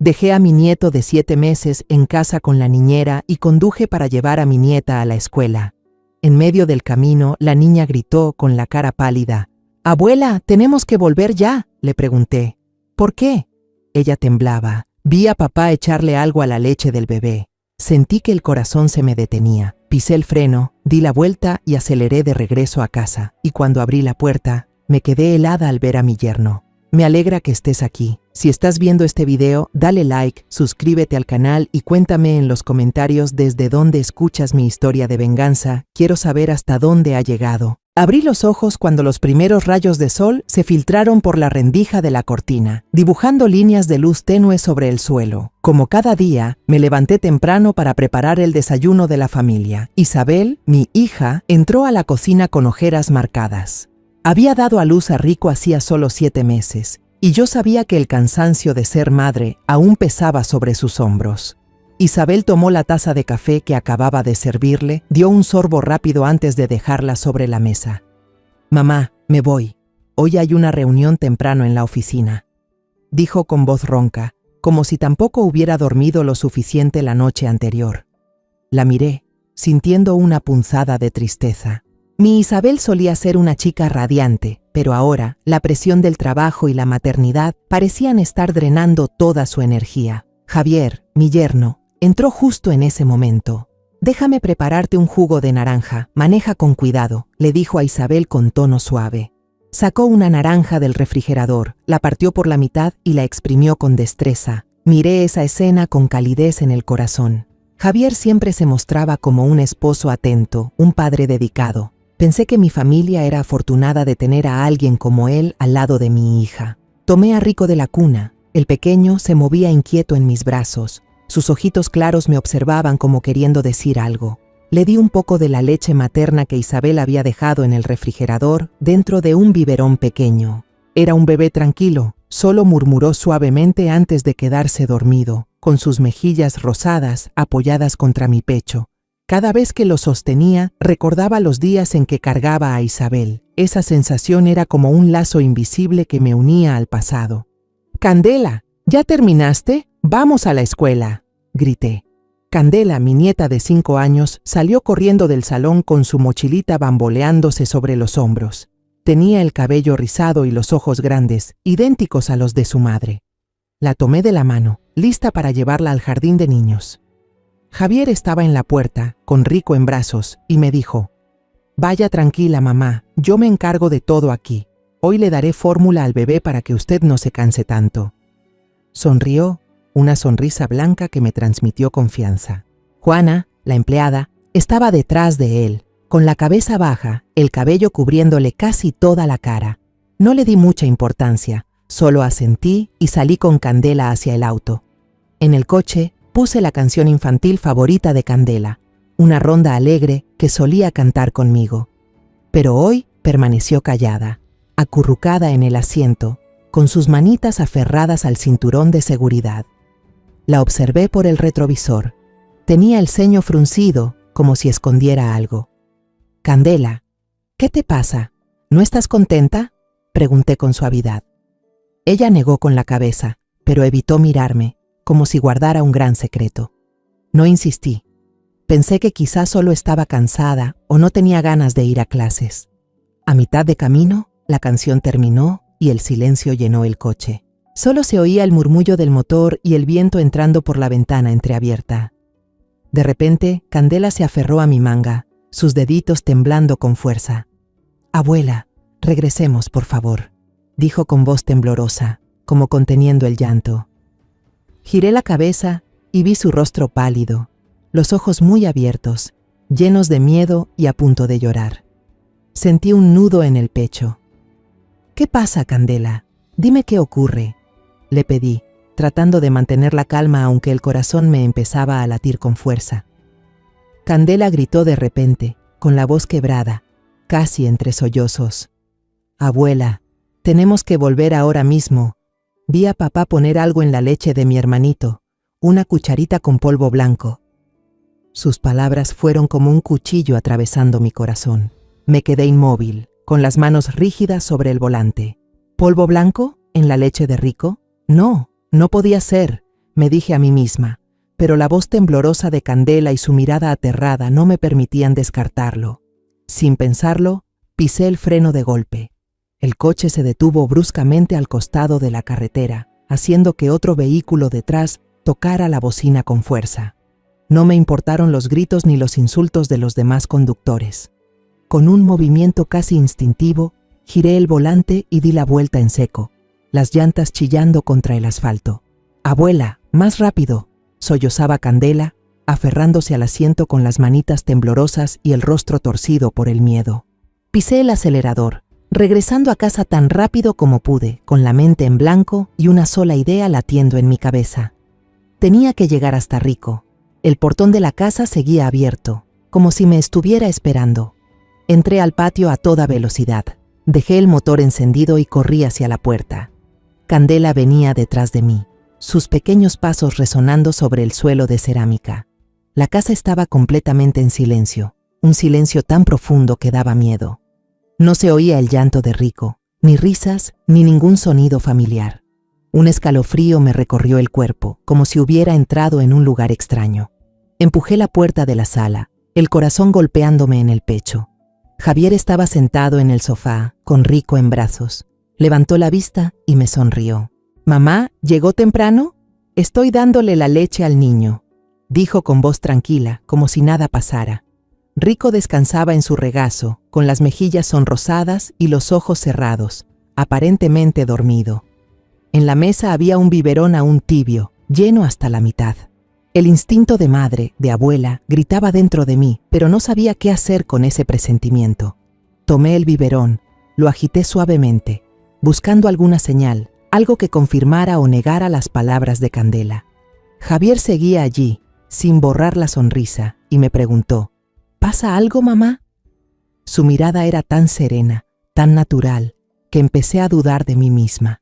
Dejé a mi nieto de 7 meses en casa con la niñera y conduje para llevar a mi nieta a la escuela. En medio del camino, la niña gritó con la cara pálida. «Abuela, tenemos que volver ya», le pregunté. «¿Por qué?». Ella temblaba. Vi a papá echarle algo a la leche del bebé. Sentí que el corazón se me detenía. Pisé el freno, di la vuelta y aceleré de regreso a casa. Y cuando abrí la puerta, me quedé helada al ver a mi yerno. Me alegra que estés aquí. Si estás viendo este video, dale like, suscríbete al canal y cuéntame en los comentarios desde dónde escuchas mi historia de venganza. Quiero saber hasta dónde ha llegado. Abrí los ojos cuando los primeros rayos de sol se filtraron por la rendija de la cortina, dibujando líneas de luz tenue sobre el suelo. Como cada día, me levanté temprano para preparar el desayuno de la familia. Isabel, mi hija, entró a la cocina con ojeras marcadas. Había dado a luz a Rico hacía solo 7 meses, y yo sabía que el cansancio de ser madre aún pesaba sobre sus hombros. Isabel tomó la taza de café que acababa de servirle, dio un sorbo rápido antes de dejarla sobre la mesa. «Mamá, me voy. Hoy hay una reunión temprano en la oficina», dijo con voz ronca, como si tampoco hubiera dormido lo suficiente la noche anterior. La miré, sintiendo una punzada de tristeza. Mi Isabel solía ser una chica radiante, pero ahora la presión del trabajo y la maternidad parecían estar drenando toda su energía. Javier, mi yerno, entró justo en ese momento. «Déjame prepararte un jugo de naranja, maneja con cuidado», le dijo a Isabel con tono suave. Sacó una naranja del refrigerador, la partió por la mitad y la exprimió con destreza. Miré esa escena con calidez en el corazón. Javier siempre se mostraba como un esposo atento, un padre dedicado. Pensé que mi familia era afortunada de tener a alguien como él al lado de mi hija. Tomé a Rico de la cuna. El pequeño se movía inquieto en mis brazos. Sus ojitos claros me observaban como queriendo decir algo. Le di un poco de la leche materna que Isabel había dejado en el refrigerador dentro de un biberón pequeño. Era un bebé tranquilo, solo murmuró suavemente antes de quedarse dormido, con sus mejillas rosadas apoyadas contra mi pecho. Cada vez que lo sostenía, recordaba los días en que cargaba a Isabel. Esa sensación era como un lazo invisible que me unía al pasado. «Candela, ¿ya terminaste? Vamos a la escuela», grité. Candela, mi nieta de 5 años, salió corriendo del salón con su mochilita bamboleándose sobre los hombros. Tenía el cabello rizado y los ojos grandes, idénticos a los de su madre. La tomé de la mano, lista para llevarla al jardín de niños. Javier estaba en la puerta, con Rico en brazos, y me dijo: «Vaya tranquila, mamá, yo me encargo de todo aquí. Hoy le daré fórmula al bebé para que usted no se canse tanto». Sonrió, una sonrisa blanca que me transmitió confianza. Juana, la empleada, estaba detrás de él, con la cabeza baja, el cabello cubriéndole casi toda la cara. No le di mucha importancia, solo asentí y salí con Candela hacia el auto. En el coche, puse la canción infantil favorita de Candela, una ronda alegre que solía cantar conmigo. Pero hoy permaneció callada, acurrucada en el asiento, con sus manitas aferradas al cinturón de seguridad. La observé por el retrovisor. Tenía el ceño fruncido, como si escondiera algo. «Candela, ¿qué te pasa? ¿No estás contenta?», pregunté con suavidad. Ella negó con la cabeza, pero evitó mirarme, como si guardara un gran secreto. No insistí. Pensé que quizás solo estaba cansada o no tenía ganas de ir a clases. A mitad de camino, la canción terminó y el silencio llenó el coche. Solo se oía el murmullo del motor y el viento entrando por la ventana entreabierta. De repente, Candela se aferró a mi manga, sus deditos temblando con fuerza. «Abuela, regresemos, por favor», dijo con voz temblorosa, como conteniendo el llanto. Giré la cabeza y vi su rostro pálido, los ojos muy abiertos, llenos de miedo y a punto de llorar. Sentí un nudo en el pecho. «¿Qué pasa, Candela? Dime qué ocurre», le pedí, tratando de mantener la calma aunque el corazón me empezaba a latir con fuerza. Candela gritó de repente, con la voz quebrada, casi entre sollozos: «Abuela, tenemos que volver ahora mismo. Vi a papá poner algo en la leche de mi hermanito, una cucharita con polvo blanco». Sus palabras fueron como un cuchillo atravesando mi corazón. Me quedé inmóvil, con las manos rígidas sobre el volante. ¿Polvo blanco? ¿En la leche de Rico? No, no podía ser. me dije a mí misma, pero la voz temblorosa de Candela y su mirada aterrada no me permitían descartarlo. Sin pensarlo, pisé el freno de golpe. El coche se detuvo bruscamente al costado de la carretera, haciendo que otro vehículo detrás tocara la bocina con fuerza. No me importaron los gritos ni los insultos de los demás conductores. Con un movimiento casi instintivo, giré el volante y di la vuelta en seco, las llantas chillando contra el asfalto. «Abuela, más rápido», sollozaba Candela, aferrándose al asiento con las manitas temblorosas y el rostro torcido por el miedo. Pisé el acelerador, regresando a casa tan rápido como pude, con la mente en blanco y una sola idea latiendo en mi cabeza. Tenía que llegar hasta Rico. El portón de la casa seguía abierto, como si me estuviera esperando. Entré al patio a toda velocidad. Dejé el motor encendido y corrí hacia la puerta. Candela venía detrás de mí, sus pequeños pasos resonando sobre el suelo de cerámica. La casa estaba completamente en silencio, un silencio tan profundo que daba miedo. No se oía el llanto de Rico, ni risas, ni ningún sonido familiar. Un escalofrío me recorrió el cuerpo, como si hubiera entrado en un lugar extraño. Empujé la puerta de la sala, el corazón golpeándome en el pecho. Javier estaba sentado en el sofá, con Rico en brazos. Levantó la vista y me sonrió. «Mamá, ¿llegó temprano? Estoy dándole la leche al niño», dijo con voz tranquila, como si nada pasara. Rico descansaba en su regazo, con las mejillas sonrosadas y los ojos cerrados, aparentemente dormido. En la mesa había un biberón aún tibio, lleno hasta la mitad. El instinto de madre, de abuela, gritaba dentro de mí, pero no sabía qué hacer con ese presentimiento. Tomé el biberón, lo agité suavemente, buscando alguna señal, algo que confirmara o negara las palabras de Candela. Javier seguía allí, sin borrar la sonrisa, y me preguntó, «¿Pasa algo, mamá?». Su mirada era tan serena, tan natural, que empecé a dudar de mí misma.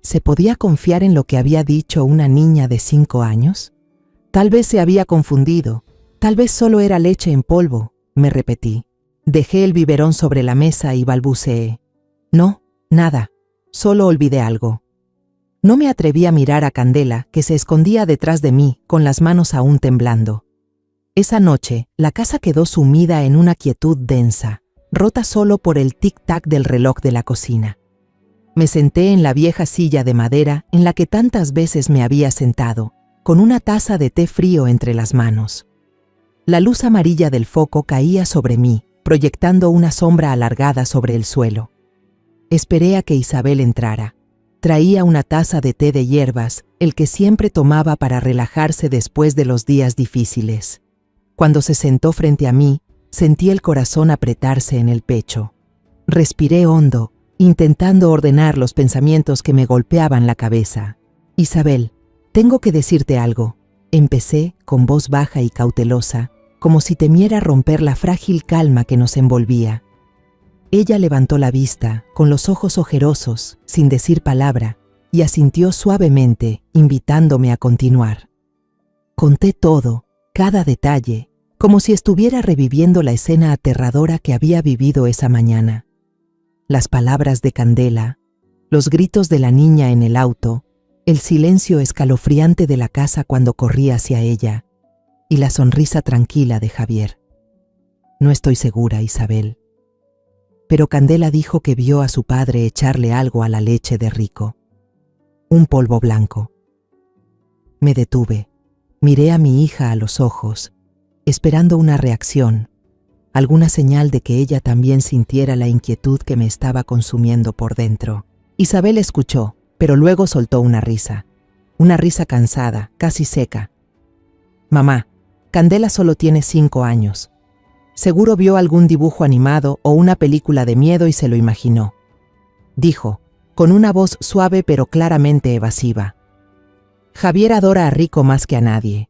¿Se podía confiar en lo que había dicho una niña de 5 años? Tal vez se había confundido, tal vez solo era leche en polvo, me repetí. Dejé el biberón sobre la mesa y balbuceé. «No, nada, solo olvidé algo». No me atreví a mirar a Candela, que se escondía detrás de mí, con las manos aún temblando. Esa noche, la casa quedó sumida en una quietud densa, rota solo por el tic-tac del reloj de la cocina. Me senté en la vieja silla de madera en la que tantas veces me había sentado, con una taza de té frío entre las manos. La luz amarilla del foco caía sobre mí, proyectando una sombra alargada sobre el suelo. Esperé a que Isabel entrara. Traía una taza de té de hierbas, el que siempre tomaba para relajarse después de los días difíciles. Cuando se sentó frente a mí, sentí el corazón apretarse en el pecho. Respiré hondo, intentando ordenar los pensamientos que me golpeaban la cabeza. «Isabel, tengo que decirte algo», empecé con voz baja y cautelosa, como si temiera romper la frágil calma que nos envolvía. Ella levantó la vista, con los ojos ojerosos, sin decir palabra, y asintió suavemente, invitándome a continuar. Conté todo, cada detalle, como si estuviera reviviendo la escena aterradora que había vivido esa mañana. Las palabras de Candela, los gritos de la niña en el auto, el silencio escalofriante de la casa cuando corrí hacia ella, y la sonrisa tranquila de Javier. No estoy segura, Isabel. Pero Candela dijo que vio a su padre echarle algo a la leche de Rico. Un polvo blanco. Me detuve, miré a mi hija a los ojos, esperando una reacción, alguna señal de que ella también sintiera la inquietud que me estaba consumiendo por dentro. Isabel escuchó, pero luego soltó una risa cansada, casi seca. «Mamá, Candela solo tiene 5 años. Seguro vio algún dibujo animado o una película de miedo y se lo imaginó», dijo, con una voz suave pero claramente evasiva. «Javier adora a Rico más que a nadie.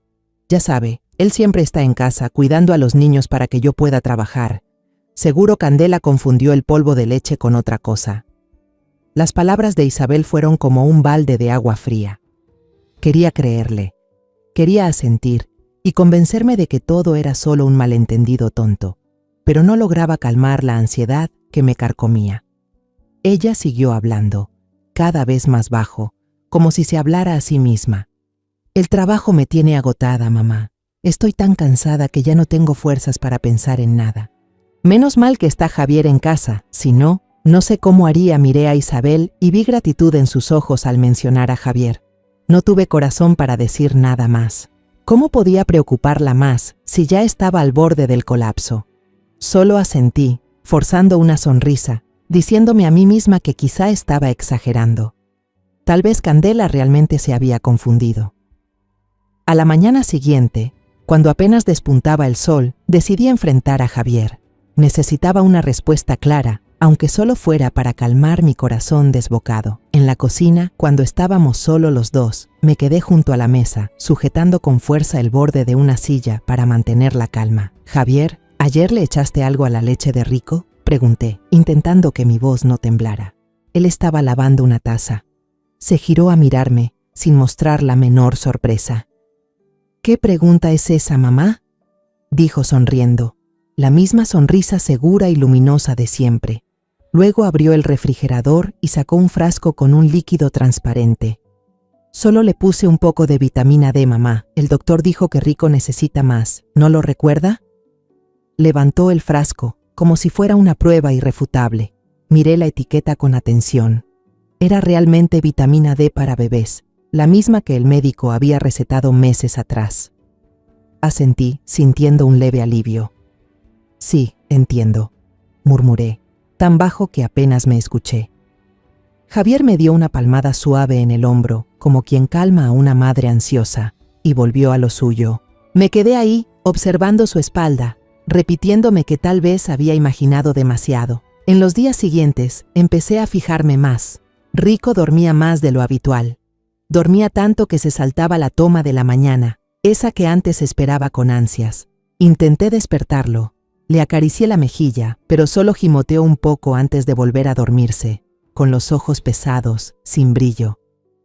Ya sabe, él siempre está en casa cuidando a los niños para que yo pueda trabajar. Seguro Candela confundió el polvo de leche con otra cosa». Las palabras de Isabel fueron como un balde de agua fría. Quería creerle, quería asentir y convencerme de que todo era solo un malentendido tonto, pero no lograba calmar la ansiedad que me carcomía. Ella siguió hablando, cada vez más bajo, como si se hablara a sí misma. El trabajo me tiene agotada, mamá. Estoy tan cansada que ya no tengo fuerzas para pensar en nada. Menos mal que está Javier en casa, si no, no sé cómo haría. Miré a Isabel y vi gratitud en sus ojos al mencionar a Javier. No tuve corazón para decir nada más. ¿Cómo podía preocuparla más si ya estaba al borde del colapso? Solo asentí, forzando una sonrisa, diciéndome a mí misma que quizá estaba exagerando. Tal vez Candela realmente se había confundido. A la mañana siguiente, cuando apenas despuntaba el sol, decidí enfrentar a Javier. Necesitaba una respuesta clara, aunque solo fuera para calmar mi corazón desbocado. En la cocina, cuando estábamos solo los dos, me quedé junto a la mesa, sujetando con fuerza el borde de una silla para mantener la calma. «Javier, ¿ayer le echaste algo a la leche de Rico?», pregunté, intentando que mi voz no temblara. Él estaba lavando una taza. Se giró a mirarme, sin mostrar la menor sorpresa. «¿Qué pregunta es esa, mamá?», dijo sonriendo, la misma sonrisa segura y luminosa de siempre. Luego abrió el refrigerador y sacó un frasco con un líquido transparente. «Solo le puse un poco de vitamina D, mamá. El doctor dijo que Rico necesita más. ¿No lo recuerda?». Levantó el frasco, como si fuera una prueba irrefutable. Miré la etiqueta con atención. Era realmente vitamina D para bebés, la misma que el médico había recetado meses atrás. Asentí, sintiendo un leve alivio. «Sí, entiendo», murmuré, tan bajo que apenas me escuché. Javier me dio una palmada suave en el hombro, como quien calma a una madre ansiosa, y volvió a lo suyo. Me quedé ahí, observando su espalda, repitiéndome que tal vez había imaginado demasiado. En los días siguientes, empecé a fijarme más. Rico dormía más de lo habitual. Dormía tanto que se saltaba la toma de la mañana, esa que antes esperaba con ansias. Intenté despertarlo. Le acaricié la mejilla, pero solo gimoteó un poco antes de volver a dormirse, con los ojos pesados, sin brillo.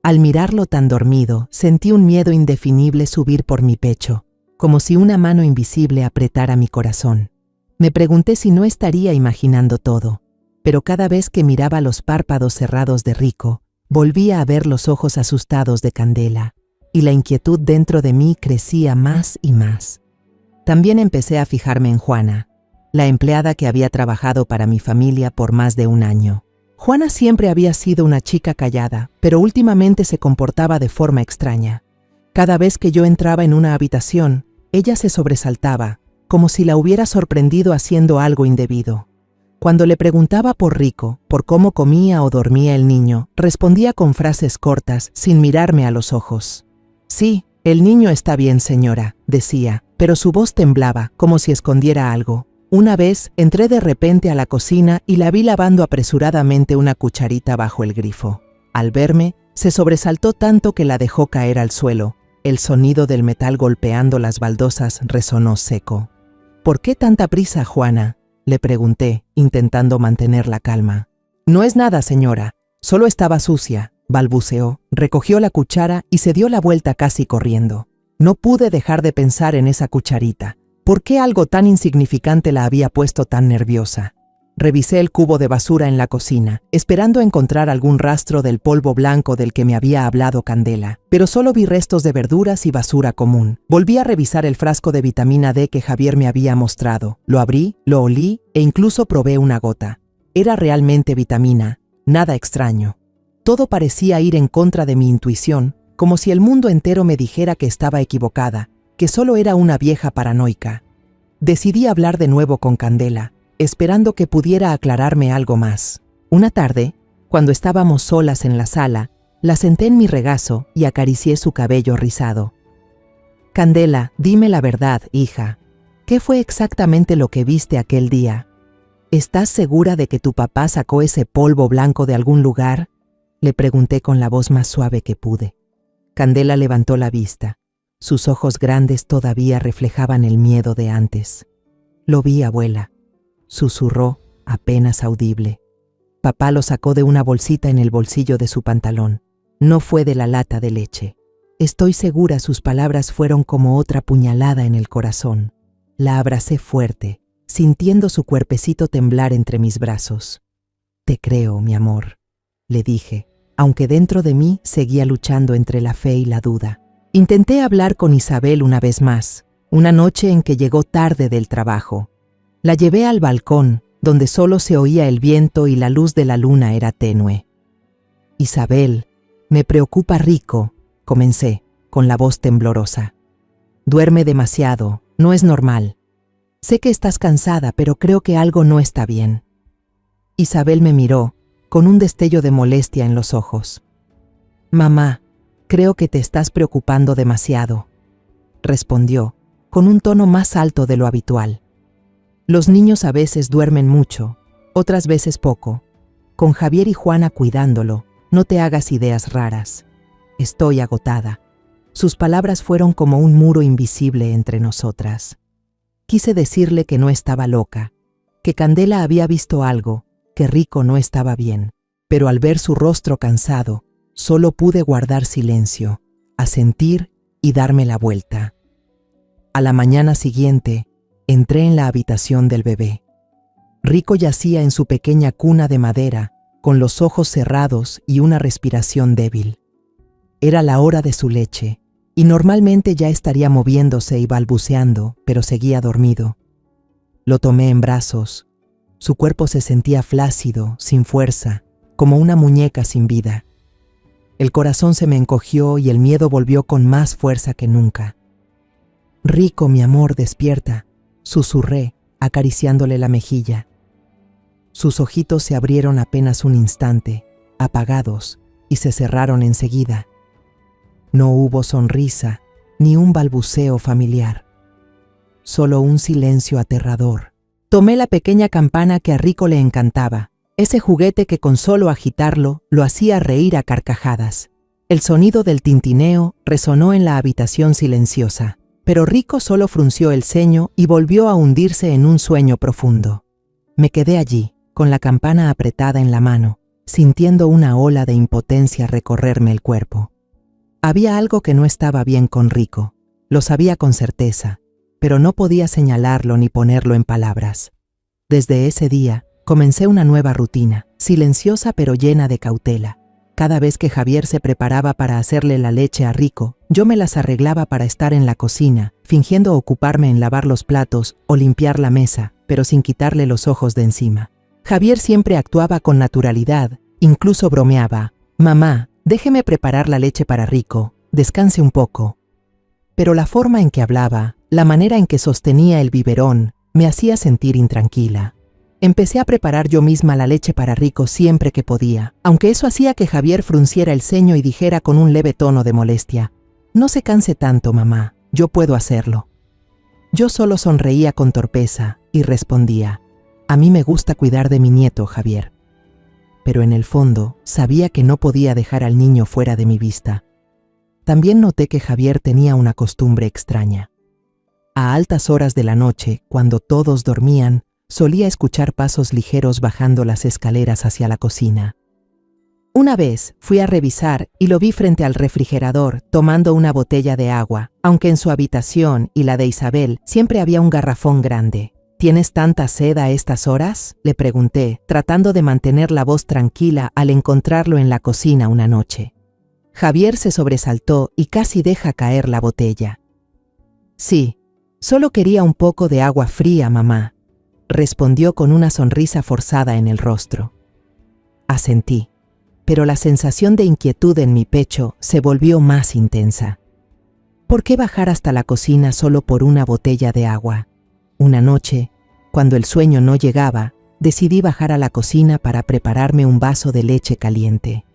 Al mirarlo tan dormido, sentí un miedo indefinible subir por mi pecho, como si una mano invisible apretara mi corazón. Me pregunté si no estaría imaginando todo, pero cada vez que miraba los párpados cerrados de Rico, volvía a ver los ojos asustados de Candela, y la inquietud dentro de mí crecía más y más. También empecé a fijarme en Juana, la empleada que había trabajado para mi familia por más de un año. Juana siempre había sido una chica callada, pero últimamente se comportaba de forma extraña. Cada vez que yo entraba en una habitación, ella se sobresaltaba, como si la hubiera sorprendido haciendo algo indebido. Cuando le preguntaba por Rico, por cómo comía o dormía el niño, respondía con frases cortas, sin mirarme a los ojos. «Sí, el niño está bien, señora», decía, pero su voz temblaba, como si escondiera algo. Una vez entré de repente a la cocina y la vi lavando apresuradamente una cucharita bajo el grifo. Al verme, se sobresaltó tanto que la dejó caer al suelo. El sonido del metal golpeando las baldosas resonó seco. «¿Por qué tanta prisa, Juana?», le pregunté, intentando mantener la calma. «No es nada, señora, solo estaba sucia», balbuceó, recogió la cuchara y se dio la vuelta casi corriendo. No pude dejar de pensar en esa cucharita. ¿Por qué algo tan insignificante la había puesto tan nerviosa? Revisé el cubo de basura en la cocina, esperando encontrar algún rastro del polvo blanco del que me había hablado Candela, pero solo vi restos de verduras y basura común. Volví a revisar el frasco de vitamina D que Javier me había mostrado. Lo abrí, lo olí e incluso probé una gota. Era realmente vitamina, nada extraño. Todo parecía ir en contra de mi intuición, como si el mundo entero me dijera que estaba equivocada, que solo era una vieja paranoica. Decidí hablar de nuevo con Candela, esperando que pudiera aclararme algo más. Una tarde, cuando estábamos solas en la sala, la senté en mi regazo y acaricié su cabello rizado. «Candela, dime la verdad, hija. ¿Qué fue exactamente lo que viste aquel día? ¿Estás segura de que tu papá sacó ese polvo blanco de algún lugar?», le pregunté con la voz más suave que pude. Candela levantó la vista. Sus ojos grandes todavía reflejaban el miedo de antes. «Lo vi, abuela», susurró, apenas audible. Papá lo sacó de una bolsita en el bolsillo de su pantalón. No fue de la lata de leche. Estoy segura sus palabras fueron como otra puñalada en el corazón. La abracé fuerte, sintiendo su cuerpecito temblar entre mis brazos. «Te creo, mi amor», le dije, aunque dentro de mí seguía luchando entre la fe y la duda. Intenté hablar con Isabel una vez más, una noche en que llegó tarde del trabajo. La llevé al balcón, donde solo se oía el viento y la luz de la luna era tenue. Isabel, me preocupa Rico, comencé, con la voz temblorosa. Duerme demasiado, no es normal. Sé que estás cansada, pero creo que algo no está bien. Isabel me miró, con un destello de molestia en los ojos. Mamá, creo que te estás preocupando demasiado, respondió, con un tono más alto de lo habitual. Los niños a veces duermen mucho, otras veces poco. Con Javier y Juana cuidándolo, no te hagas ideas raras. Estoy agotada. Sus palabras fueron como un muro invisible entre nosotras. Quise decirle que no estaba loca, que Candela había visto algo, que Rico no estaba bien, pero al ver su rostro cansado, solo pude guardar silencio, asentir y darme la vuelta. A la mañana siguiente, entré en la habitación del bebé. Rico yacía en su pequeña cuna de madera, con los ojos cerrados y una respiración débil. Era la hora de su leche, y normalmente ya estaría moviéndose y balbuceando, pero seguía dormido. Lo tomé en brazos. Su cuerpo se sentía flácido, sin fuerza, como una muñeca sin vida. El corazón se me encogió y el miedo volvió con más fuerza que nunca. Rico, mi amor, despierta, susurré, acariciándole la mejilla. Sus ojitos se abrieron apenas un instante, apagados, y se cerraron enseguida. No hubo sonrisa, ni un balbuceo familiar. Solo un silencio aterrador. Tomé la pequeña campana que a Rico le encantaba, ese juguete que con solo agitarlo lo hacía reír a carcajadas. El sonido del tintineo resonó en la habitación silenciosa, pero Rico solo frunció el ceño y volvió a hundirse en un sueño profundo. Me quedé allí, con la campana apretada en la mano, sintiendo una ola de impotencia recorrerme el cuerpo. Había algo que no estaba bien con Rico, lo sabía con certeza, pero no podía señalarlo ni ponerlo en palabras. Desde ese día, comencé una nueva rutina, silenciosa pero llena de cautela. Cada vez que Javier se preparaba para hacerle la leche a Rico, yo me las arreglaba para estar en la cocina, fingiendo ocuparme en lavar los platos o limpiar la mesa, pero sin quitarle los ojos de encima. Javier siempre actuaba con naturalidad, incluso bromeaba. «Mamá, déjeme preparar la leche para Rico, descanse un poco». Pero la forma en que hablaba, la manera en que sostenía el biberón, me hacía sentir intranquila. Empecé a preparar yo misma la leche para Rico siempre que podía, aunque eso hacía que Javier frunciera el ceño y dijera con un leve tono de molestia: «No se canse tanto, mamá, yo puedo hacerlo». Yo solo sonreía con torpeza y respondía: «A mí me gusta cuidar de mi nieto, Javier». Pero en el fondo sabía que no podía dejar al niño fuera de mi vista. También noté que Javier tenía una costumbre extraña. A altas horas de la noche, cuando todos dormían, solía escuchar pasos ligeros bajando las escaleras hacia la cocina. Una vez fui a revisar y lo vi frente al refrigerador tomando una botella de agua, aunque en su habitación y la de Isabel siempre había un garrafón grande. «¿Tienes tanta sed a estas horas?», le pregunté, tratando de mantener la voz tranquila al encontrarlo en la cocina una noche. Javier se sobresaltó y casi deja caer la botella. «Sí, solo quería un poco de agua fría, mamá», respondió con una sonrisa forzada en el rostro. Asentí, pero la sensación de inquietud en mi pecho se volvió más intensa. ¿Por qué bajar hasta la cocina solo por una botella de agua? Una noche, cuando el sueño no llegaba, decidí bajar a la cocina para prepararme un vaso de leche caliente.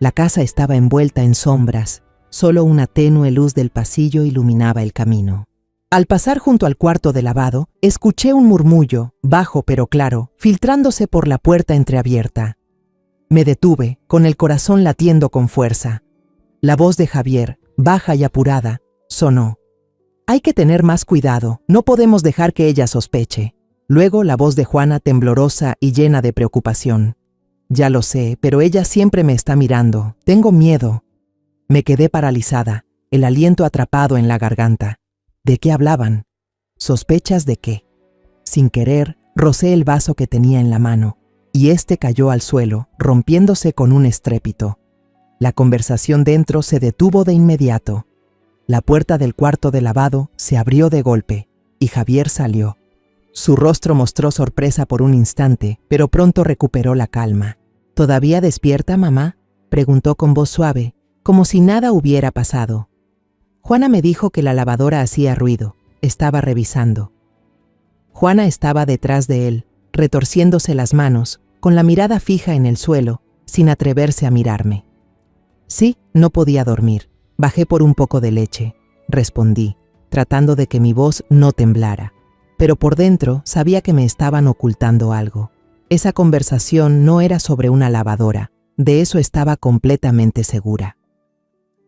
La casa estaba envuelta en sombras, solo una tenue luz del pasillo iluminaba el camino. Al pasar junto al cuarto de lavado, escuché un murmullo, bajo pero claro, filtrándose por la puerta entreabierta. Me detuve, con el corazón latiendo con fuerza. La voz de Javier, baja y apurada, sonó. «Hay que tener más cuidado, no podemos dejar que ella sospeche». Luego la voz de Juana, temblorosa y llena de preocupación. «Ya lo sé, pero ella siempre me está mirando. Tengo miedo». Me quedé paralizada, el aliento atrapado en la garganta. ¿De qué hablaban? ¿Sospechas de qué? Sin querer, rocé el vaso que tenía en la mano, y este cayó al suelo, rompiéndose con un estrépito. La conversación dentro se detuvo de inmediato. La puerta del cuarto de lavado se abrió de golpe y Javier salió. Su rostro mostró sorpresa por un instante, pero pronto recuperó la calma. ¿Todavía despierta, mamá?, preguntó con voz suave, como si nada hubiera pasado. Juana me dijo que la lavadora hacía ruido. Estaba revisando. Juana estaba detrás de él, retorciéndose las manos, con la mirada fija en el suelo, sin atreverse a mirarme. Sí, no podía dormir. Bajé por un poco de leche, respondí, tratando de que mi voz no temblara. Pero por dentro sabía que me estaban ocultando algo. Esa conversación no era sobre una lavadora, de eso estaba completamente segura.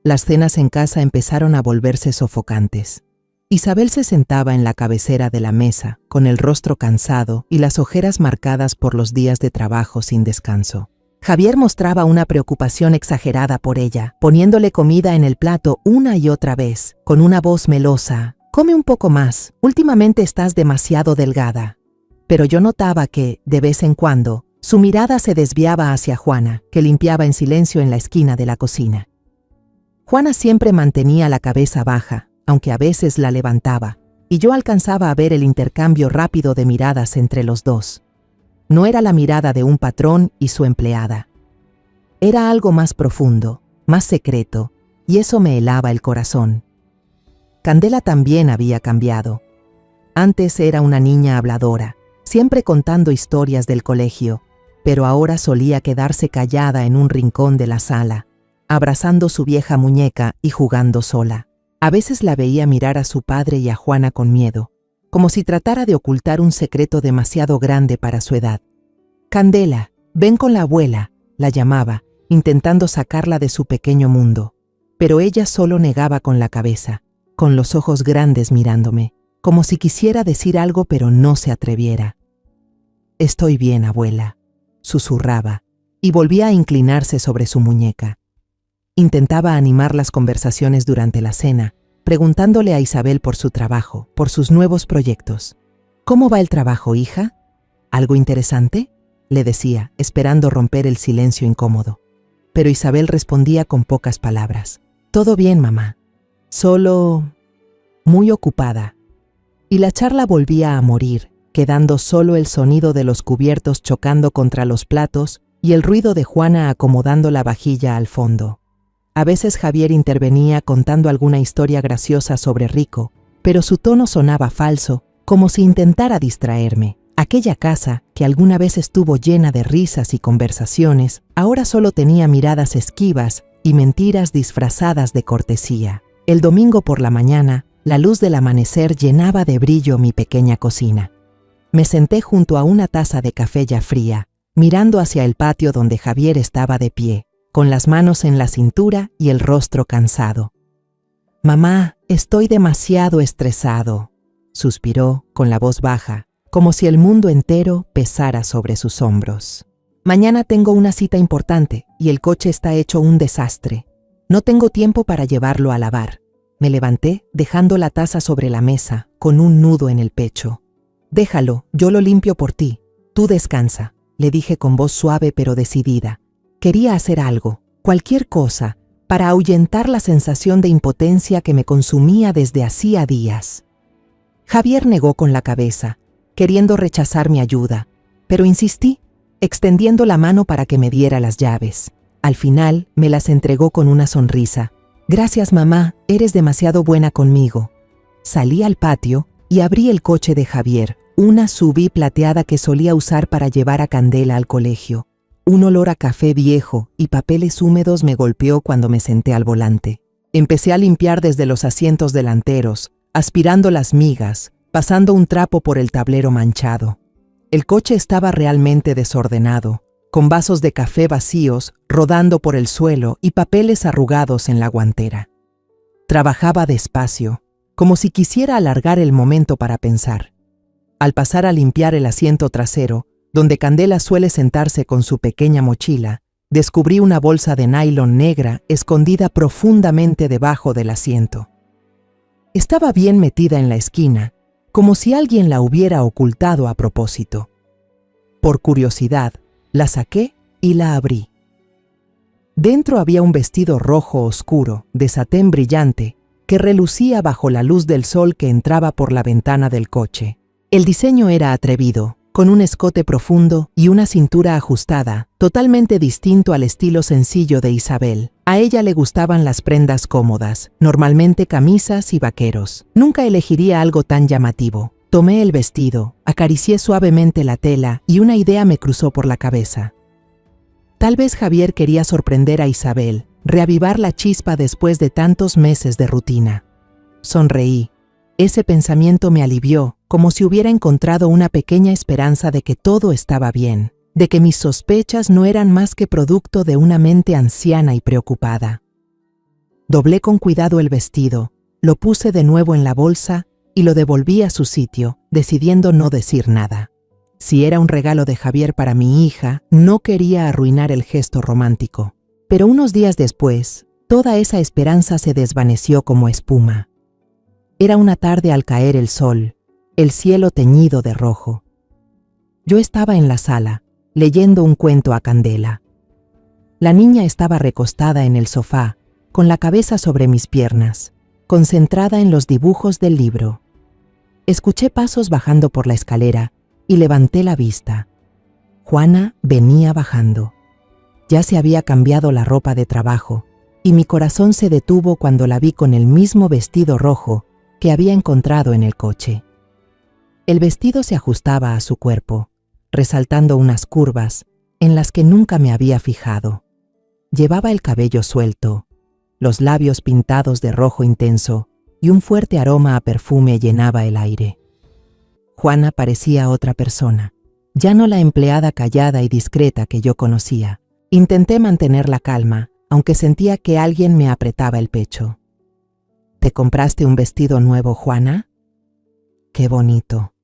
Las cenas en casa empezaron a volverse sofocantes. Isabel se sentaba en la cabecera de la mesa, con el rostro cansado y las ojeras marcadas por los días de trabajo sin descanso. Javier mostraba una preocupación exagerada por ella, poniéndole comida en el plato una y otra vez, con una voz melosa. «Come un poco más, últimamente estás demasiado delgada». Pero yo notaba que, de vez en cuando, su mirada se desviaba hacia Juana, que limpiaba en silencio en la esquina de la cocina. Juana siempre mantenía la cabeza baja, aunque a veces la levantaba, y yo alcanzaba a ver el intercambio rápido de miradas entre los dos. No era la mirada de un patrón y su empleada. Era algo más profundo, más secreto, y eso me helaba el corazón. Candela también había cambiado. Antes era una niña habladora, siempre contando historias del colegio, pero ahora solía quedarse callada en un rincón de la sala, abrazando su vieja muñeca y jugando sola. A veces la veía mirar a su padre y a Juana con miedo, como si tratara de ocultar un secreto demasiado grande para su edad. «Candela, ven con la abuela», la llamaba, intentando sacarla de su pequeño mundo, pero ella solo negaba con la cabeza, con los ojos grandes mirándome, como si quisiera decir algo pero no se atreviera. «Estoy bien, abuela», susurraba, y volvía a inclinarse sobre su muñeca. Intentaba animar las conversaciones durante la cena, preguntándole a Isabel por su trabajo, por sus nuevos proyectos. «¿Cómo va el trabajo, hija? ¿Algo interesante?», le decía, esperando romper el silencio incómodo. Pero Isabel respondía con pocas palabras. «Todo bien, mamá. Solo muy ocupada». Y la charla volvía a morir, quedando solo el sonido de los cubiertos chocando contra los platos y el ruido de Juana acomodando la vajilla al fondo. A veces Javier intervenía contando alguna historia graciosa sobre Rico, pero su tono sonaba falso, como si intentara distraerme. Aquella casa, que alguna vez estuvo llena de risas y conversaciones, ahora solo tenía miradas esquivas y mentiras disfrazadas de cortesía. El domingo por la mañana, la luz del amanecer llenaba de brillo mi pequeña cocina. Me senté junto a una taza de café ya fría, mirando hacia el patio donde Javier estaba de pie, con las manos en la cintura y el rostro cansado. «Mamá, estoy demasiado estresado», suspiró con la voz baja, como si el mundo entero pesara sobre sus hombros. «Mañana tengo una cita importante y el coche está hecho un desastre. No tengo tiempo para llevarlo a lavar». Me levanté, dejando la taza sobre la mesa, con un nudo en el pecho. «Déjalo, yo lo limpio por ti. Tú descansa», le dije con voz suave pero decidida. Quería hacer algo, cualquier cosa, para ahuyentar la sensación de impotencia que me consumía desde hacía días. Javier negó con la cabeza, queriendo rechazar mi ayuda, pero insistí, extendiendo la mano para que me diera las llaves. Al final, me las entregó con una sonrisa. «Gracias, mamá, eres demasiado buena conmigo». Salí al patio y abrí el coche de Javier, una SUV plateada que solía usar para llevar a Candela al colegio. Un olor a café viejo y papeles húmedos me golpeó cuando me senté al volante. Empecé a limpiar desde los asientos delanteros, aspirando las migas, pasando un trapo por el tablero manchado. El coche estaba realmente desordenado, con vasos de café vacíos rodando por el suelo y papeles arrugados en la guantera. Trabajaba despacio, como si quisiera alargar el momento para pensar. Al pasar a limpiar el asiento trasero, donde Candela suele sentarse con su pequeña mochila, descubrí una bolsa de nylon negra escondida profundamente debajo del asiento. Estaba bien metida en la esquina, como si alguien la hubiera ocultado a propósito. Por curiosidad, la saqué y la abrí. Dentro había un vestido rojo oscuro, de satén brillante, que relucía bajo la luz del sol que entraba por la ventana del coche. El diseño era atrevido, con un escote profundo y una cintura ajustada, totalmente distinto al estilo sencillo de Isabel. A ella le gustaban las prendas cómodas, normalmente camisas y vaqueros. Nunca elegiría algo tan llamativo. Tomé el vestido, acaricié suavemente la tela y una idea me cruzó por la cabeza. Tal vez Javier quería sorprender a Isabel, reavivar la chispa después de tantos meses de rutina. Sonreí. Ese pensamiento me alivió, como si hubiera encontrado una pequeña esperanza de que todo estaba bien, de que mis sospechas no eran más que producto de una mente anciana y preocupada. Doblé con cuidado el vestido, lo puse de nuevo en la bolsa y lo devolví a su sitio, decidiendo no decir nada. Si era un regalo de Javier para mi hija, no quería arruinar el gesto romántico. Pero unos días después, toda esa esperanza se desvaneció como espuma. Era una tarde al caer el sol, el cielo teñido de rojo. Yo estaba en la sala, leyendo un cuento a Candela. La niña estaba recostada en el sofá, con la cabeza sobre mis piernas, concentrada en los dibujos del libro. Escuché pasos bajando por la escalera y levanté la vista. Juana venía bajando. Ya se había cambiado la ropa de trabajo, y mi corazón se detuvo cuando la vi con el mismo vestido rojo que había encontrado en el coche. El vestido se ajustaba a su cuerpo, resaltando unas curvas en las que nunca me había fijado. Llevaba el cabello suelto, los labios pintados de rojo intenso y un fuerte aroma a perfume llenaba el aire. Juana parecía otra persona, ya no la empleada callada y discreta que yo conocía. Intenté mantener la calma, aunque sentía que alguien me apretaba el pecho. ¿Te compraste un vestido nuevo, Juana? ¡Qué bonito!,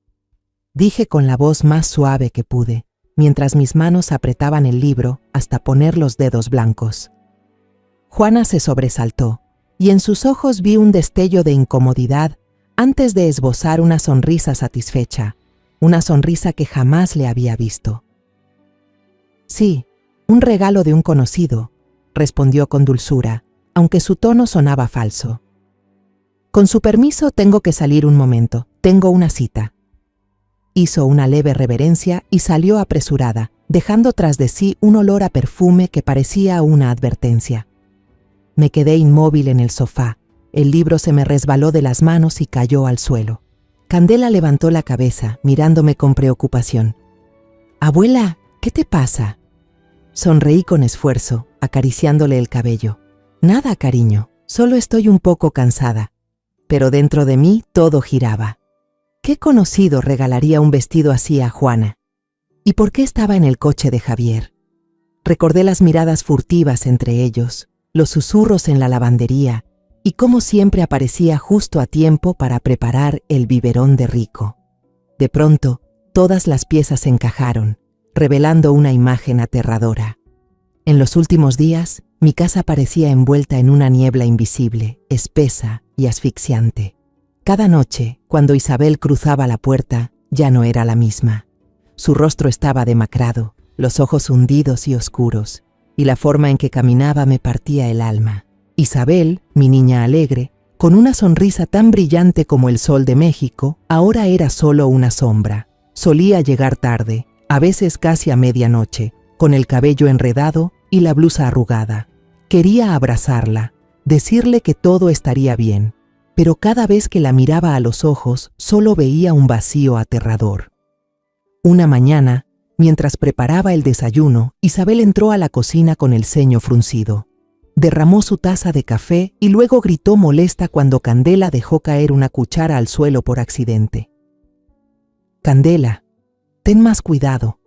dije con la voz más suave que pude, mientras mis manos apretaban el libro hasta poner los dedos blancos. Juana se sobresaltó, y en sus ojos vi un destello de incomodidad antes de esbozar una sonrisa satisfecha, una sonrisa que jamás le había visto. Sí, un regalo de un conocido, respondió con dulzura, aunque su tono sonaba falso. Con su permiso, tengo que salir un momento, tengo una cita. Hizo una leve reverencia y salió apresurada, dejando tras de sí un olor a perfume que parecía una advertencia. Me quedé inmóvil en el sofá, el libro se me resbaló de las manos y cayó al suelo. Candela levantó la cabeza, mirándome con preocupación. «Abuela, ¿qué te pasa?». Sonreí con esfuerzo, acariciándole el cabello. «Nada, cariño, solo estoy un poco cansada». Pero dentro de mí todo giraba. ¿Qué conocido regalaría un vestido así a Juana? ¿Y por qué estaba en el coche de Javier? Recordé las miradas furtivas entre ellos, los susurros en la lavandería y cómo siempre aparecía justo a tiempo para preparar el biberón de Rico. De pronto, todas las piezas encajaron, revelando una imagen aterradora. En los últimos días, mi casa parecía envuelta en una niebla invisible, espesa y asfixiante. Cada noche, cuando Isabel cruzaba la puerta, ya no era la misma. Su rostro estaba demacrado, los ojos hundidos y oscuros, y la forma en que caminaba me partía el alma. Isabel, mi niña alegre, con una sonrisa tan brillante como el sol de México, ahora era solo una sombra. Solía llegar tarde, a veces casi a medianoche, con el cabello enredado y la blusa arrugada. Quería abrazarla, decirle que todo estaría bien, pero cada vez que la miraba a los ojos, solo veía un vacío aterrador. Una mañana, mientras preparaba el desayuno, Isabel entró a la cocina con el ceño fruncido. Derramó su taza de café y luego gritó molesta cuando Candela dejó caer una cuchara al suelo por accidente. «Candela, ten más cuidado»,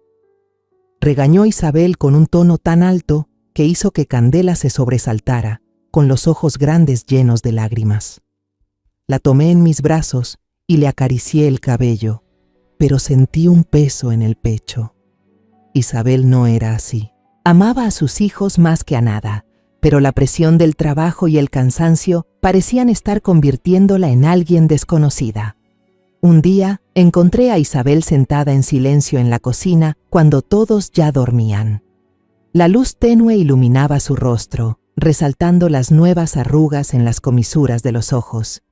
regañó Isabel con un tono tan alto que hizo que Candela se sobresaltara, con los ojos grandes llenos de lágrimas. La tomé en mis brazos y le acaricié el cabello, pero sentí un peso en el pecho. Isabel no era así. Amaba a sus hijos más que a nada, pero la presión del trabajo y el cansancio parecían estar convirtiéndola en alguien desconocida. Un día encontré a Isabel sentada en silencio en la cocina cuando todos ya dormían. La luz tenue iluminaba su rostro resaltando las nuevas arrugas en las comisuras de los ojos.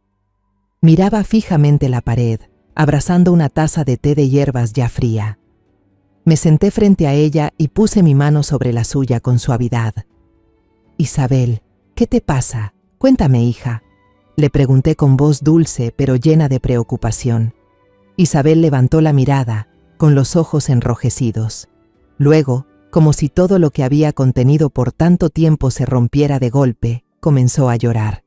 Miraba fijamente la pared, abrazando una taza de té de hierbas ya fría. Me senté frente a ella y puse mi mano sobre la suya con suavidad. «Isabel, ¿qué te pasa? Cuéntame, hija», le pregunté con voz dulce pero llena de preocupación. Isabel levantó la mirada, con los ojos enrojecidos. Luego, como si todo lo que había contenido por tanto tiempo se rompiera de golpe, comenzó a llorar.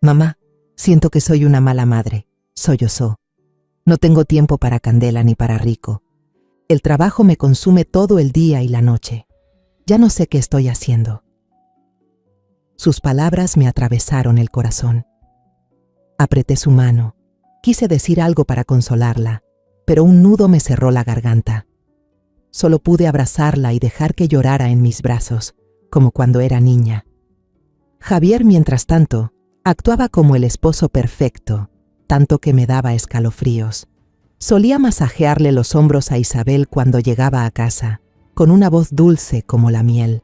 «Mamá, siento que soy una mala madre», sollozó. «No tengo tiempo para Candela ni para Rico. El trabajo me consume todo el día y la noche. Ya no sé qué estoy haciendo». Sus palabras me atravesaron el corazón. Apreté su mano. Quise decir algo para consolarla, pero un nudo me cerró la garganta. Solo pude abrazarla y dejar que llorara en mis brazos, como cuando era niña. Javier, mientras tanto, actuaba como el esposo perfecto, tanto que me daba escalofríos. Solía masajearle los hombros a Isabel cuando llegaba a casa, con una voz dulce como la miel.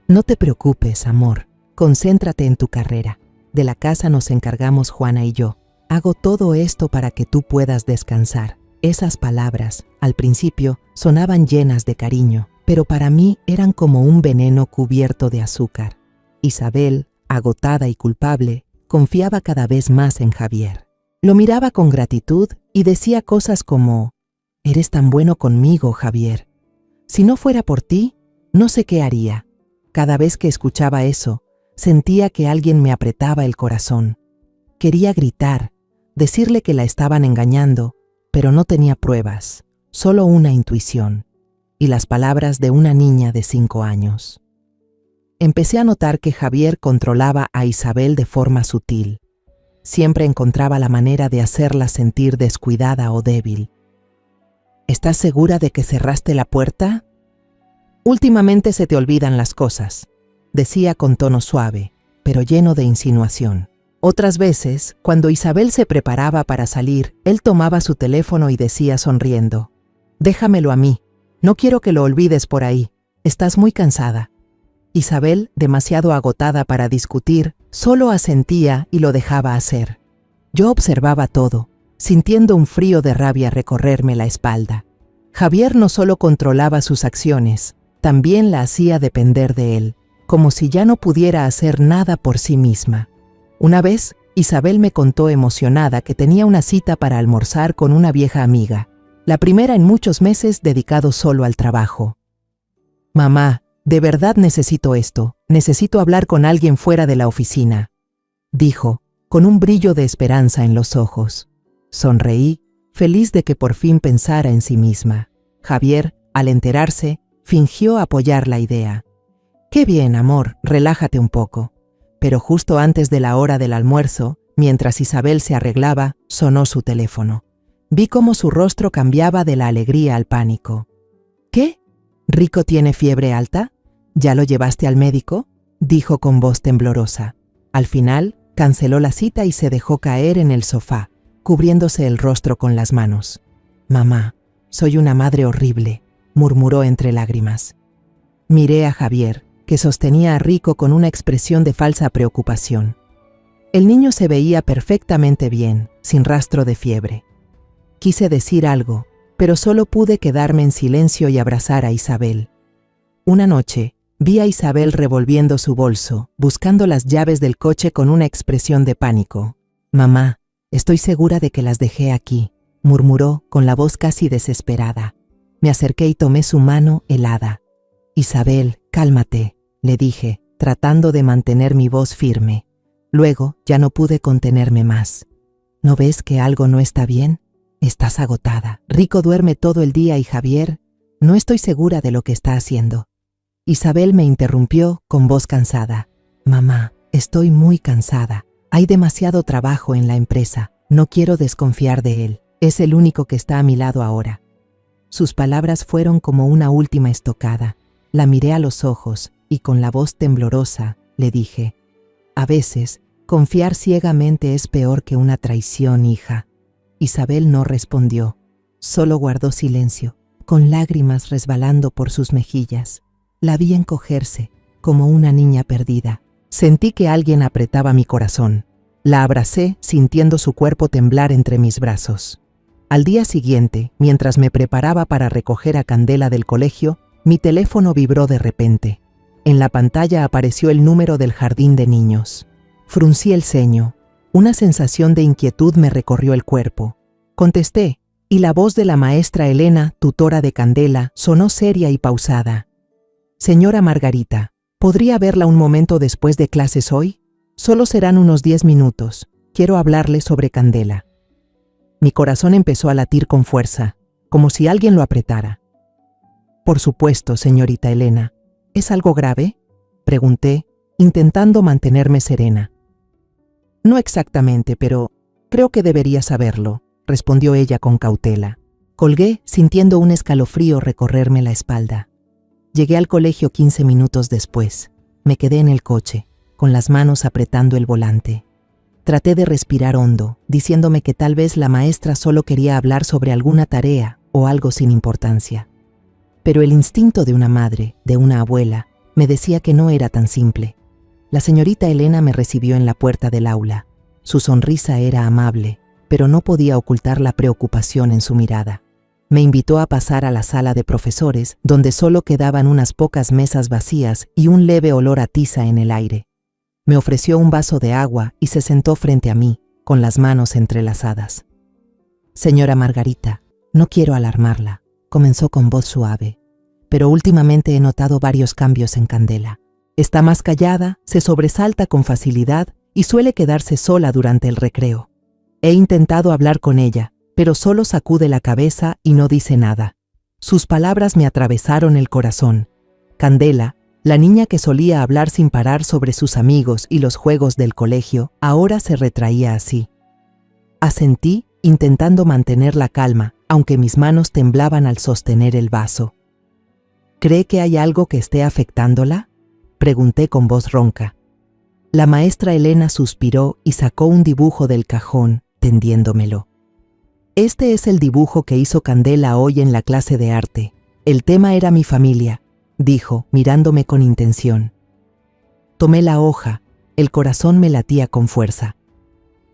«No te preocupes, amor, concéntrate en tu carrera. De la casa nos encargamos Juana y yo. Hago todo esto para que tú puedas descansar». Esas palabras, al principio, sonaban llenas de cariño, pero para mí eran como un veneno cubierto de azúcar. Isabel, agotada y culpable, confiaba cada vez más en Javier. Lo miraba con gratitud y decía cosas como: «Eres tan bueno conmigo, Javier. Si no fuera por ti, no sé qué haría». Cada vez que escuchaba eso, sentía que alguien me apretaba el corazón. Quería gritar, decirle que la estaban engañando, pero no tenía pruebas, solo una intuición, y las palabras de una niña de 5 años. Empecé a notar que Javier controlaba a Isabel de forma sutil. Siempre encontraba la manera de hacerla sentir descuidada o débil. «¿Estás segura de que cerraste la puerta?» «Últimamente se te olvidan las cosas», decía con tono suave, pero lleno de insinuación. Otras veces, cuando Isabel se preparaba para salir, él tomaba su teléfono y decía sonriendo: «Déjamelo a mí, no quiero que lo olvides por ahí, estás muy cansada». Isabel, demasiado agotada para discutir, solo asentía y lo dejaba hacer. Yo observaba todo, sintiendo un frío de rabia recorrerme la espalda. Javier no solo controlaba sus acciones, también la hacía depender de él, como si ya no pudiera hacer nada por sí misma. Una vez, Isabel me contó emocionada que tenía una cita para almorzar con una vieja amiga, la primera en muchos meses dedicado solo al trabajo. «Mamá, de verdad necesito esto, necesito hablar con alguien fuera de la oficina», dijo, con un brillo de esperanza en los ojos. Sonreí, feliz de que por fin pensara en sí misma. Javier, al enterarse, fingió apoyar la idea. «Qué bien, amor, relájate un poco». Pero justo antes de la hora del almuerzo, mientras Isabel se arreglaba, sonó su teléfono. Vi cómo su rostro cambiaba de la alegría al pánico. «¿Qué? ¿Rico tiene fiebre alta? ¿Ya lo llevaste al médico?», dijo con voz temblorosa. Al final, canceló la cita y se dejó caer en el sofá, cubriéndose el rostro con las manos. «Mamá, soy una madre horrible», murmuró entre lágrimas. Miré a Javier, que sostenía a Rico con una expresión de falsa preocupación. El niño se veía perfectamente bien, sin rastro de fiebre. Quise decir algo, pero solo pude quedarme en silencio y abrazar a Isabel. Una noche, vi a Isabel revolviendo su bolso, buscando las llaves del coche con una expresión de pánico. «Mamá, estoy segura de que las dejé aquí», murmuró con la voz casi desesperada. Me acerqué y tomé su mano helada. «Isabel, cálmate», le dije, tratando de mantener mi voz firme. Luego ya no pude contenerme más. «¿No ves que algo no está bien? Estás agotada. Rico duerme todo el día y Javier, no estoy segura de lo que está haciendo». Isabel me interrumpió con voz cansada. «Mamá, estoy muy cansada. Hay demasiado trabajo en la empresa. No quiero desconfiar de él. Es el único que está a mi lado ahora». Sus palabras fueron como una última estocada. La miré a los ojos y con la voz temblorosa le dije: «A veces, confiar ciegamente es peor que una traición, hija». Isabel no respondió, solo guardó silencio, con lágrimas resbalando por sus mejillas. La vi encogerse, como una niña perdida, Sentí que alguien apretaba mi corazón. La abracé, sintiendo su cuerpo temblar entre mis brazos. Al día siguiente, mientras me preparaba para recoger a Candela del colegio, mi teléfono vibró de repente. En la pantalla apareció el número del jardín de niños. Fruncí el ceño. Una sensación de inquietud me recorrió el cuerpo. Contesté, y la voz de la maestra Elena, tutora de Candela, sonó seria y pausada. «Señora Margarita, ¿podría verla un momento después de clases hoy? Solo serán unos 10 minutos. Quiero hablarle sobre Candela». Mi corazón empezó a latir con fuerza, como si alguien lo apretara. «Por supuesto, señorita Elena. ¿Es algo grave?», pregunté, intentando mantenerme serena. «No exactamente, pero creo que debería saberlo», respondió ella con cautela. Colgué, sintiendo un escalofrío recorrerme la espalda. Llegué al colegio 15 minutos después. Me quedé en el coche, con las manos apretando el volante. Traté de respirar hondo, diciéndome que tal vez la maestra solo quería hablar sobre alguna tarea o algo sin importancia. Pero el instinto de una madre, de una abuela, me decía que no era tan simple. La señorita Elena me recibió en la puerta del aula. Su sonrisa era amable, pero no podía ocultar la preocupación en su mirada. Me invitó a pasar a la sala de profesores, donde solo quedaban unas pocas mesas vacías y un leve olor a tiza en el aire. Me ofreció un vaso de agua y se sentó frente a mí, con las manos entrelazadas. «Señora Margarita, no quiero alarmarla», comenzó con voz suave, «pero últimamente he notado varios cambios en Candela. Está más callada, se sobresalta con facilidad y suele quedarse sola durante el recreo. He intentado hablar con ella, pero solo sacude la cabeza y no dice nada». Sus palabras me atravesaron el corazón. Candela, la niña que solía hablar sin parar sobre sus amigos y los juegos del colegio, ahora se retraía así. Asentí, intentando mantener la calma, aunque mis manos temblaban al sostener el vaso. «¿Cree que hay algo que esté afectándola?», pregunté con voz ronca. La maestra Elena suspiró y sacó un dibujo del cajón, tendiéndomelo. «Este es el dibujo que hizo Candela hoy en la clase de arte. El tema era mi familia», dijo, mirándome con intención. Tomé la hoja, el corazón me latía con fuerza.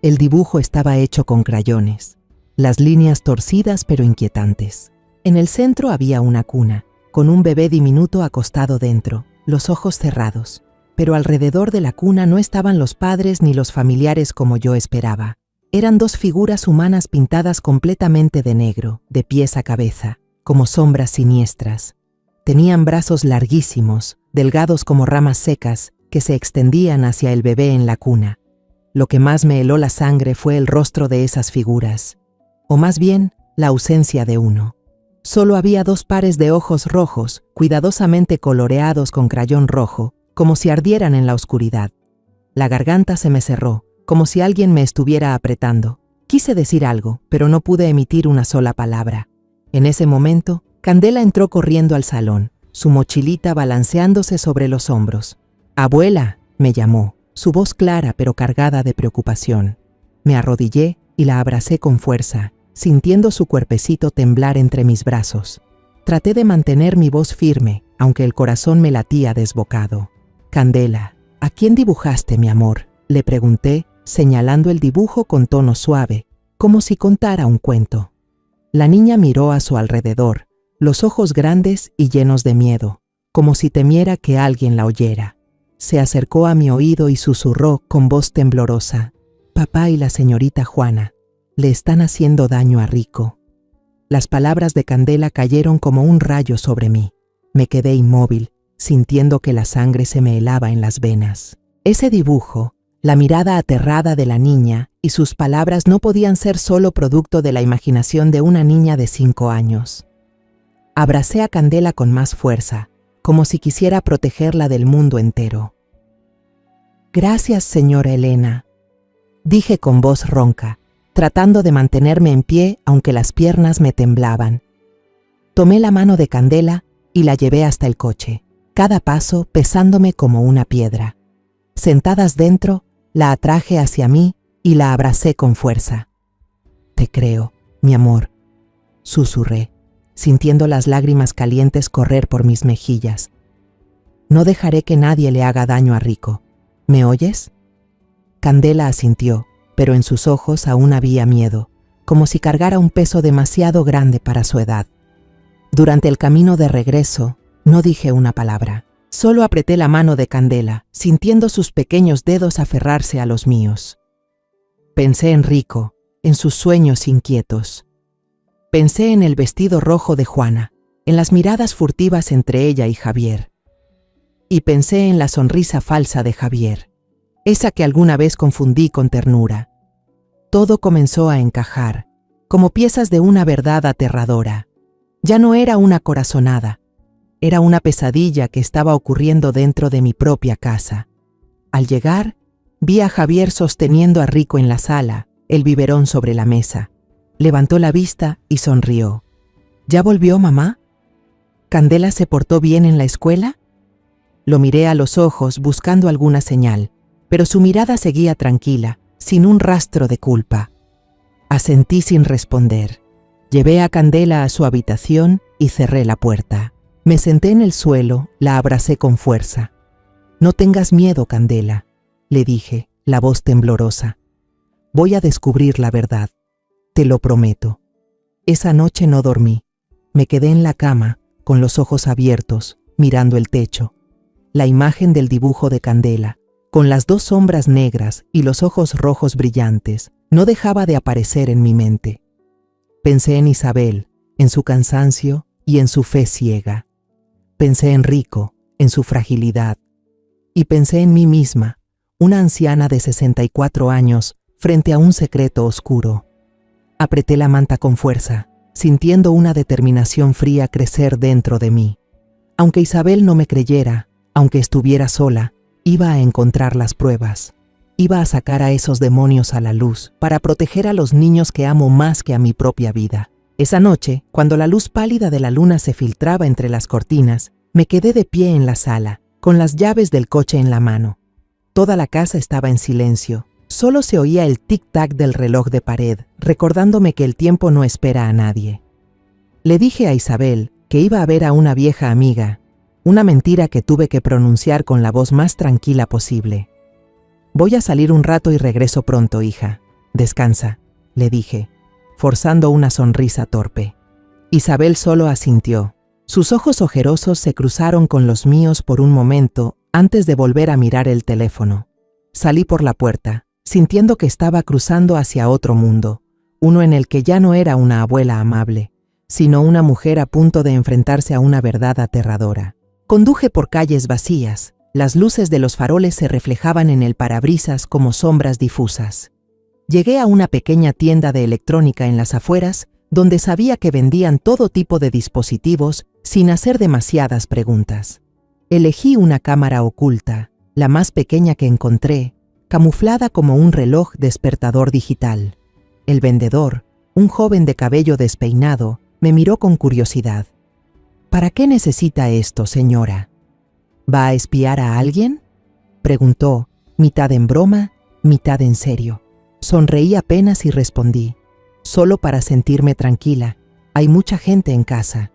El dibujo estaba hecho con crayones, las líneas torcidas pero inquietantes. En el centro había una cuna, con un bebé diminuto acostado dentro, los ojos cerrados. Pero alrededor de la cuna no estaban los padres ni los familiares como yo esperaba. Eran dos figuras humanas pintadas completamente de negro, de pies a cabeza, como sombras siniestras. Tenían brazos larguísimos, delgados como ramas secas, que se extendían hacia el bebé en la cuna. Lo que más me heló la sangre fue el rostro de esas figuras, o más bien, la ausencia de uno. Solo había dos pares de ojos rojos, cuidadosamente coloreados con crayón rojo, como si ardieran en la oscuridad. La garganta se me cerró, como si alguien me estuviera apretando. Quise decir algo, pero no pude emitir una sola palabra. En ese momento, Candela entró corriendo al salón, su mochilita balanceándose sobre los hombros. «Abuela», me llamó, su voz clara pero cargada de preocupación. Me arrodillé y la abracé con fuerza, sintiendo su cuerpecito temblar entre mis brazos. Traté de mantener mi voz firme, aunque el corazón me latía desbocado. «Candela, ¿a quién dibujaste, mi amor?», le pregunté, señalando el dibujo con tono suave, como si contara un cuento. La niña miró a su alrededor, los ojos grandes y llenos de miedo, como si temiera que alguien la oyera. Se acercó a mi oído y susurró con voz temblorosa: «Papá y la señorita Juana le están haciendo daño a Rico». Las palabras de Candela cayeron como un rayo sobre mí. Me quedé inmóvil, sintiendo que la sangre se me helaba en las venas. Ese dibujo, la mirada aterrada de la niña y sus palabras no podían ser solo producto de la imaginación de una niña de 5 años. Abracé a Candela con más fuerza, como si quisiera protegerla del mundo entero. «Gracias, señora Elena», dije con voz ronca, tratando de mantenerme en pie aunque las piernas me temblaban. Tomé la mano de Candela y la llevé hasta el coche, cada paso pesándome como una piedra. Sentadas dentro, la atraje hacia mí y la abracé con fuerza. «Te creo, mi amor», susurré, sintiendo las lágrimas calientes correr por mis mejillas. «No dejaré que nadie le haga daño a Rico. ¿Me oyes? Candela asintió, pero en sus ojos aún había miedo, como si cargara un peso demasiado grande para su edad. Durante el camino de regreso, no dije una palabra. Solo apreté la mano de Candela, sintiendo sus pequeños dedos aferrarse a los míos. Pensé en Rico, en sus sueños inquietos. Pensé en el vestido rojo de Juana, en las miradas furtivas entre ella y Javier. Y pensé en la sonrisa falsa de Javier, esa que alguna vez confundí con ternura. Todo comenzó a encajar, como piezas de una verdad aterradora. Ya no era una corazonada, era una pesadilla que estaba ocurriendo dentro de mi propia casa. Al llegar, vi a Javier sosteniendo a Rico en la sala, el biberón sobre la mesa. Levantó la vista y sonrió. ¿Ya volvió, mamá? ¿Candela se portó bien en la escuela? Lo miré a los ojos buscando alguna señal, pero su mirada seguía tranquila, sin un rastro de culpa. Asentí sin responder. Llevé a Candela a su habitación y cerré la puerta. Me senté en el suelo, la abracé con fuerza. No tengas miedo, Candela, le dije, la voz temblorosa. Voy a descubrir la verdad. Te lo prometo. Esa noche no dormí. Me quedé en la cama, con los ojos abiertos, mirando el techo. La imagen del dibujo de Candela, con las dos sombras negras y los ojos rojos brillantes, no dejaba de aparecer en mi mente. Pensé en Isabel, en su cansancio y en su fe ciega. Pensé en Rico, en su fragilidad. Y pensé en mí misma, una anciana de 64 años, frente a un secreto oscuro. Apreté la manta con fuerza, sintiendo una determinación fría crecer dentro de mí. Aunque Isabel no me creyera, aunque estuviera sola, iba a encontrar las pruebas. Iba a sacar a esos demonios a la luz para proteger a los niños que amo más que a mi propia vida. Esa noche, cuando la luz pálida de la luna se filtraba entre las cortinas, me quedé de pie en la sala, con las llaves del coche en la mano. Toda la casa estaba en silencio. Solo se oía el tic-tac del reloj de pared, recordándome que el tiempo no espera a nadie. Le dije a Isabel que iba a ver a una vieja amiga, una mentira que tuve que pronunciar con la voz más tranquila posible. Voy a salir un rato y regreso pronto, hija. Descansa, le dije, forzando una sonrisa torpe. Isabel solo asintió. Sus ojos ojerosos se cruzaron con los míos por un momento antes de volver a mirar el teléfono. Salí por la puerta, sintiendo que estaba cruzando hacia otro mundo, uno en el que ya no era una abuela amable, sino una mujer a punto de enfrentarse a una verdad aterradora. Conduje por calles vacías. Las luces de los faroles se reflejaban en el parabrisas como sombras difusas. Llegué a una pequeña tienda de electrónica en las afueras, donde sabía que vendían todo tipo de dispositivos sin hacer demasiadas preguntas. Elegí una cámara oculta, la más pequeña que encontré, camuflada como un reloj despertador digital. El vendedor, un joven de cabello despeinado, me miró con curiosidad. ¿Para qué necesita esto, señora? ¿Va a espiar a alguien?, preguntó, mitad en broma, mitad en serio. Sonreí apenas y respondí, solo para sentirme tranquila, hay mucha gente en casa.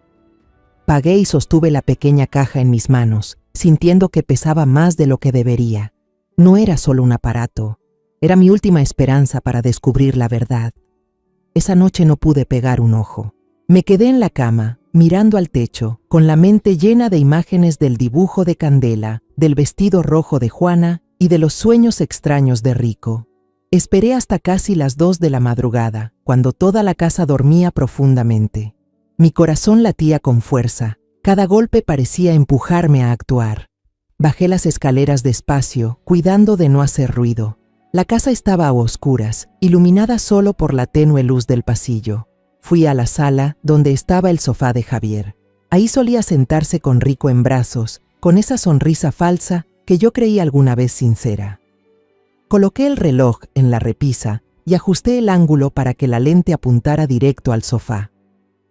Pagué y sostuve la pequeña caja en mis manos, sintiendo que pesaba más de lo que debería. No era solo un aparato, era mi última esperanza para descubrir la verdad. Esa noche no pude pegar un ojo. Me quedé en la cama, mirando al techo, con la mente llena de imágenes del dibujo de Candela, del vestido rojo de Juana y de los sueños extraños de Rico. Esperé hasta casi las 2 de la madrugada, cuando toda la casa dormía profundamente. Mi corazón latía con fuerza, cada golpe parecía empujarme a actuar. Bajé las escaleras despacio, cuidando de no hacer ruido. La casa estaba a oscuras, iluminada solo por la tenue luz del pasillo. Fui a la sala, donde estaba el sofá de Javier. Ahí solía sentarse con Rico en brazos, con esa sonrisa falsa que yo creí alguna vez sincera. Coloqué el reloj en la repisa y ajusté el ángulo para que la lente apuntara directo al sofá.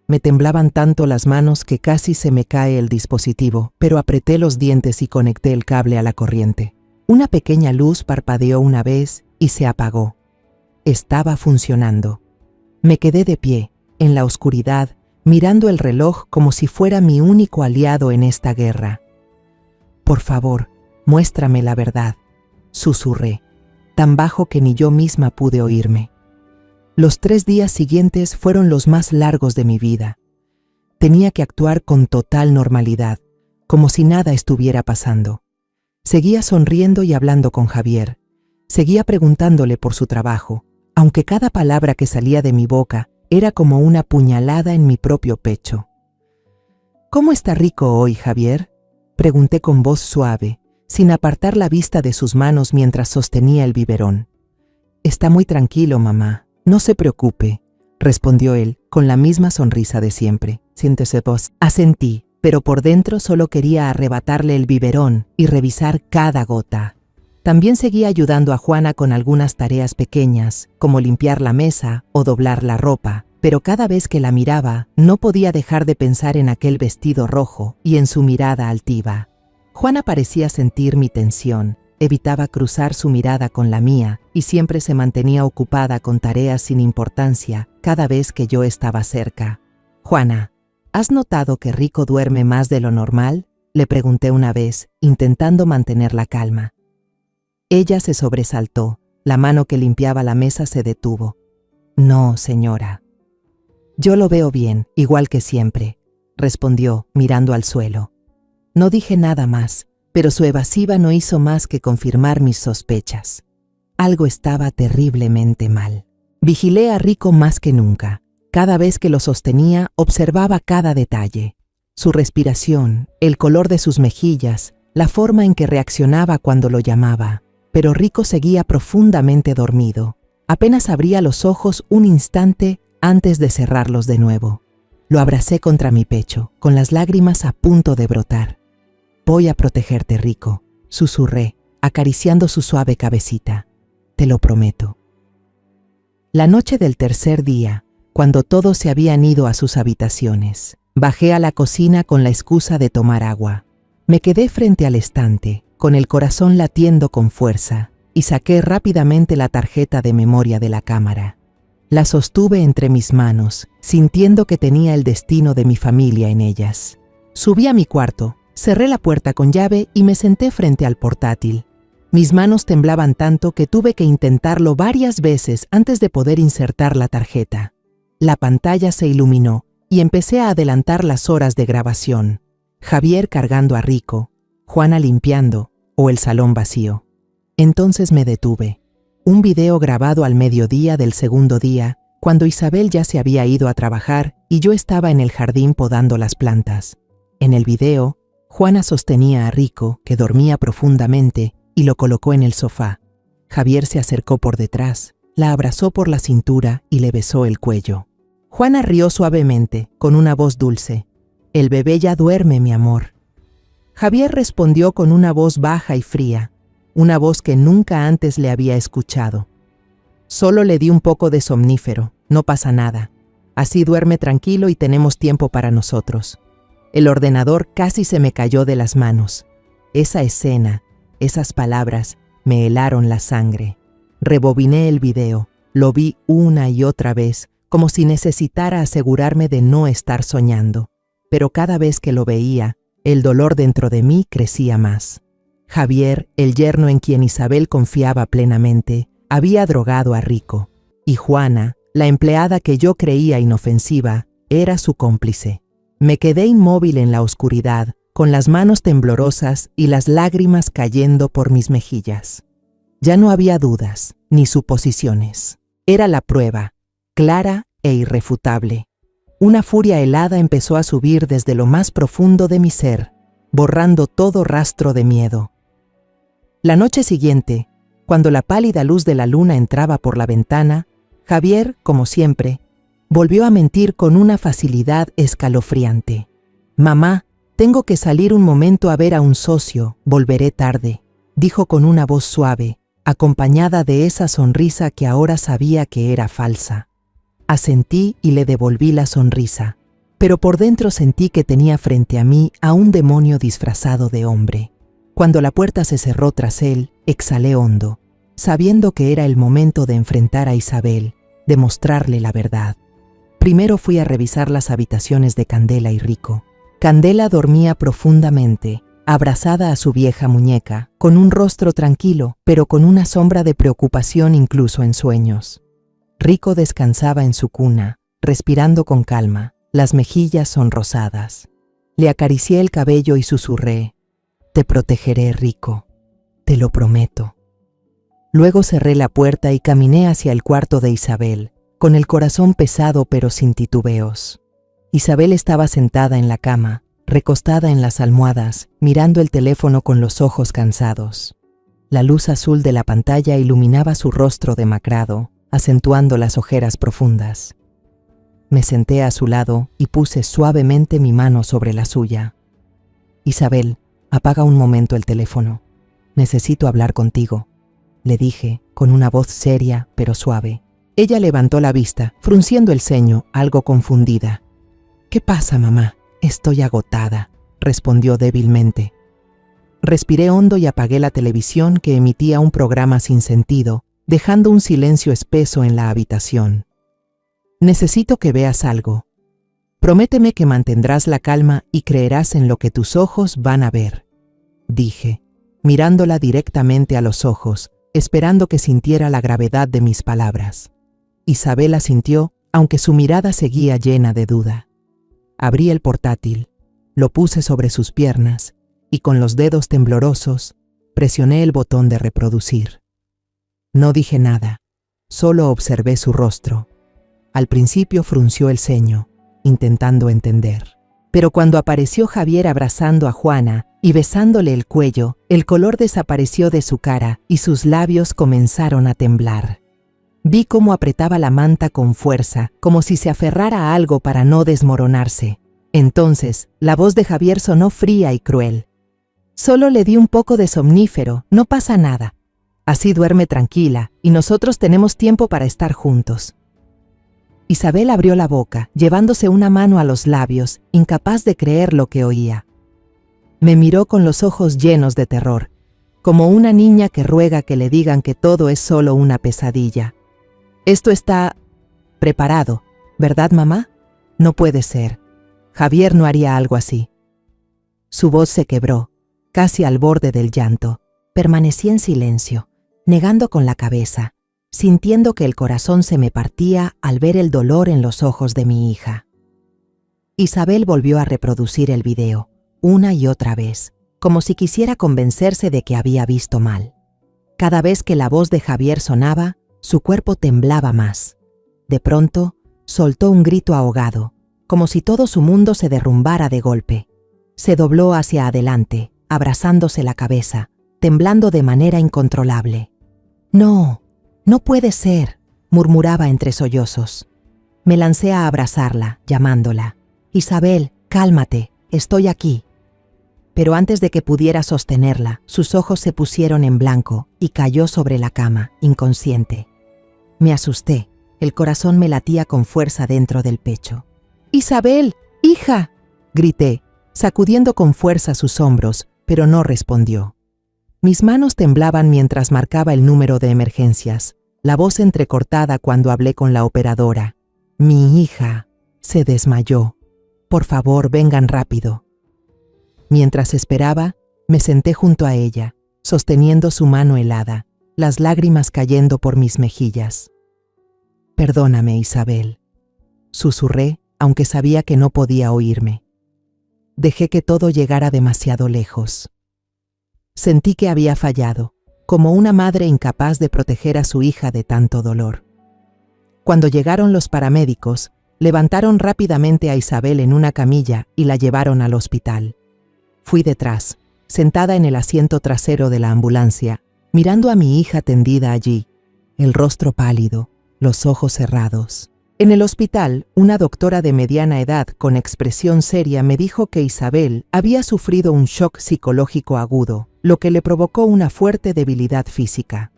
Me temblaban tanto las manos que casi se me cae el dispositivo, pero apreté los dientes y conecté el cable a la corriente. Una pequeña luz parpadeó una vez y se apagó. Estaba funcionando. Me quedé de pie, en la oscuridad, mirando el reloj como si fuera mi único aliado en esta guerra. Por favor, muéstrame la verdad, susurré, tan bajo que ni yo misma pude oírme. Los 3 días siguientes fueron los más largos de mi vida. Tenía que actuar con total normalidad, como si nada estuviera pasando. Seguía sonriendo y hablando con Javier. Seguía preguntándole por su trabajo, aunque cada palabra que salía de mi boca era como una puñalada en mi propio pecho. ¿Cómo está Rico hoy, Javier?, pregunté con voz suave, sin apartar la vista de sus manos mientras sostenía el biberón. Está muy tranquilo, mamá. No se preocupe, respondió él, con la misma sonrisa de siempre. Siéntese vos. Asentí, pero por dentro solo quería arrebatarle el biberón y revisar cada gota. También seguía ayudando a Juana con algunas tareas pequeñas, como limpiar la mesa o doblar la ropa, pero cada vez que la miraba, no podía dejar de pensar en aquel vestido rojo y en su mirada altiva. Juana parecía sentir mi tensión. Evitaba cruzar su mirada con la mía y siempre se mantenía ocupada con tareas sin importancia cada vez que yo estaba cerca. «Juana, ¿has notado que Rico duerme más de lo normal?», le pregunté una vez, intentando mantener la calma. Ella se sobresaltó. La mano que limpiaba la mesa se detuvo. «No, señora». «Yo lo veo bien, igual que siempre», respondió, mirando al suelo. No dije nada más, pero su evasiva no hizo más que confirmar mis sospechas. Algo estaba terriblemente mal. Vigilé a Rico más que nunca. Cada vez que lo sostenía, observaba cada detalle. Su respiración, el color de sus mejillas, la forma en que reaccionaba cuando lo llamaba. Pero Rico seguía profundamente dormido. Apenas abría los ojos un instante antes de cerrarlos de nuevo. Lo abracé contra mi pecho, con las lágrimas a punto de brotar. «Voy a protegerte, Rico», susurré, acariciando su suave cabecita. «Te lo prometo». La noche del tercer día, cuando todos se habían ido a sus habitaciones, bajé a la cocina con la excusa de tomar agua. Me quedé frente al estante, con el corazón latiendo con fuerza, y saqué rápidamente la tarjeta de memoria de la cámara. La sostuve entre mis manos, sintiendo que tenía el destino de mi familia en ellas. Subí a mi cuarto. Cerré la puerta con llave y me senté frente al portátil. Mis manos temblaban tanto que tuve que intentarlo varias veces antes de poder insertar la tarjeta. La pantalla se iluminó y empecé a adelantar las horas de grabación. Javier cargando a Rico, Juana limpiando o el salón vacío. Entonces me detuve. Un video grabado al mediodía del segundo día, cuando Isabel ya se había ido a trabajar y yo estaba en el jardín podando las plantas. En el video, Juana sostenía a Rico, que dormía profundamente, y lo colocó en el sofá. Javier se acercó por detrás, la abrazó por la cintura y le besó el cuello. Juana rió suavemente, con una voz dulce. «El bebé ya duerme, mi amor». Javier respondió con una voz baja y fría, una voz que nunca antes le había escuchado. «Solo le di un poco de somnífero, no pasa nada. Así duerme tranquilo y tenemos tiempo para nosotros». El ordenador casi se me cayó de las manos. Esa escena, esas palabras, me helaron la sangre. Rebobiné el video, lo vi una y otra vez, como si necesitara asegurarme de no estar soñando. Pero cada vez que lo veía, el dolor dentro de mí crecía más. Javier, el yerno en quien Isabel confiaba plenamente, había drogado a Rico. Y Juana, la empleada que yo creía inofensiva, era su cómplice. Me quedé inmóvil en la oscuridad, con las manos temblorosas y las lágrimas cayendo por mis mejillas. Ya no había dudas, ni suposiciones. Era la prueba, clara e irrefutable. Una furia helada empezó a subir desde lo más profundo de mi ser, borrando todo rastro de miedo. La noche siguiente, cuando la pálida luz de la luna entraba por la ventana, Javier, como siempre, volvió a mentir con una facilidad escalofriante. «Mamá, tengo que salir un momento a ver a un socio, volveré tarde», dijo con una voz suave, acompañada de esa sonrisa que ahora sabía que era falsa. Asentí y le devolví la sonrisa, pero por dentro sentí que tenía frente a mí a un demonio disfrazado de hombre. Cuando la puerta se cerró tras él, exhalé hondo, sabiendo que era el momento de enfrentar a Isabel, de mostrarle la verdad. Primero fui a revisar las habitaciones de Candela y Rico. Candela dormía profundamente, abrazada a su vieja muñeca, con un rostro tranquilo, pero con una sombra de preocupación incluso en sueños. Rico descansaba en su cuna, respirando con calma, las mejillas sonrosadas. Le acaricié el cabello y susurré: «Te protegeré, Rico, te lo prometo». Luego cerré la puerta y caminé hacia el cuarto de Isabel, con el corazón pesado pero sin titubeos. Isabel estaba sentada en la cama, recostada en las almohadas, mirando el teléfono con los ojos cansados. La luz azul de la pantalla iluminaba su rostro demacrado, acentuando las ojeras profundas. Me senté a su lado y puse suavemente mi mano sobre la suya. «Isabel, apaga un momento el teléfono. Necesito hablar contigo», le dije, con una voz seria pero suave. Ella levantó la vista, frunciendo el ceño, algo confundida. «¿Qué pasa, mamá? Estoy agotada», respondió débilmente. Respiré hondo y apagué la televisión que emitía un programa sin sentido, dejando un silencio espeso en la habitación. «Necesito que veas algo. Prométeme que mantendrás la calma y creerás en lo que tus ojos van a ver», dije, mirándola directamente a los ojos, esperando que sintiera la gravedad de mis palabras. Isabel asintió, aunque su mirada seguía llena de duda. Abrí el portátil, lo puse sobre sus piernas y con los dedos temblorosos presioné el botón de reproducir. No dije nada, solo observé su rostro. Al principio frunció el ceño, intentando entender. Pero cuando apareció Javier abrazando a Juana y besándole el cuello, el color desapareció de su cara y sus labios comenzaron a temblar. Vi cómo apretaba la manta con fuerza, como si se aferrara a algo para no desmoronarse. Entonces, la voz de Javier sonó fría y cruel. «Solo le di un poco de somnífero, no pasa nada. Así duerme tranquila y nosotros tenemos tiempo para estar juntos». Isabel abrió la boca, llevándose una mano a los labios, incapaz de creer lo que oía. Me miró con los ojos llenos de terror, como una niña que ruega que le digan que todo es solo una pesadilla. «Esto está preparado, ¿verdad, mamá? No puede ser. Javier no haría algo así». Su voz se quebró, casi al borde del llanto. Permanecí en silencio, negando con la cabeza, sintiendo que el corazón se me partía al ver el dolor en los ojos de mi hija. Isabel volvió a reproducir el video, una y otra vez, como si quisiera convencerse de que había visto mal. Cada vez que la voz de Javier sonaba, su cuerpo temblaba más. De pronto, soltó un grito ahogado, como si todo su mundo se derrumbara de golpe. Se dobló hacia adelante, abrazándose la cabeza, temblando de manera incontrolable. «No, no puede ser», murmuraba entre sollozos. Me lancé a abrazarla, llamándola. «Isabel, cálmate, estoy aquí». Pero antes de que pudiera sostenerla, sus ojos se pusieron en blanco y cayó sobre la cama, inconsciente. Me asusté, el corazón me latía con fuerza dentro del pecho. «Isabel, hija», grité, sacudiendo con fuerza sus hombros, pero no respondió. Mis manos temblaban mientras marcaba el número de emergencias, la voz entrecortada cuando hablé con la operadora. «Mi hija se desmayó. Por favor, vengan rápido». Mientras esperaba, me senté junto a ella, sosteniendo su mano helada, las lágrimas cayendo por mis mejillas. «Perdóname, Isabel», susurré, aunque sabía que no podía oírme. Dejé que todo llegara demasiado lejos. Sentí que había fallado, como una madre incapaz de proteger a su hija de tanto dolor. Cuando llegaron los paramédicos, levantaron rápidamente a Isabel en una camilla y la llevaron al hospital. Fui detrás, sentada en el asiento trasero de la ambulancia, mirando a mi hija tendida allí, el rostro pálido, los ojos cerrados. En el hospital, una doctora de mediana edad con expresión seria me dijo que Isabel había sufrido un shock psicológico agudo, lo que le provocó una fuerte debilidad física.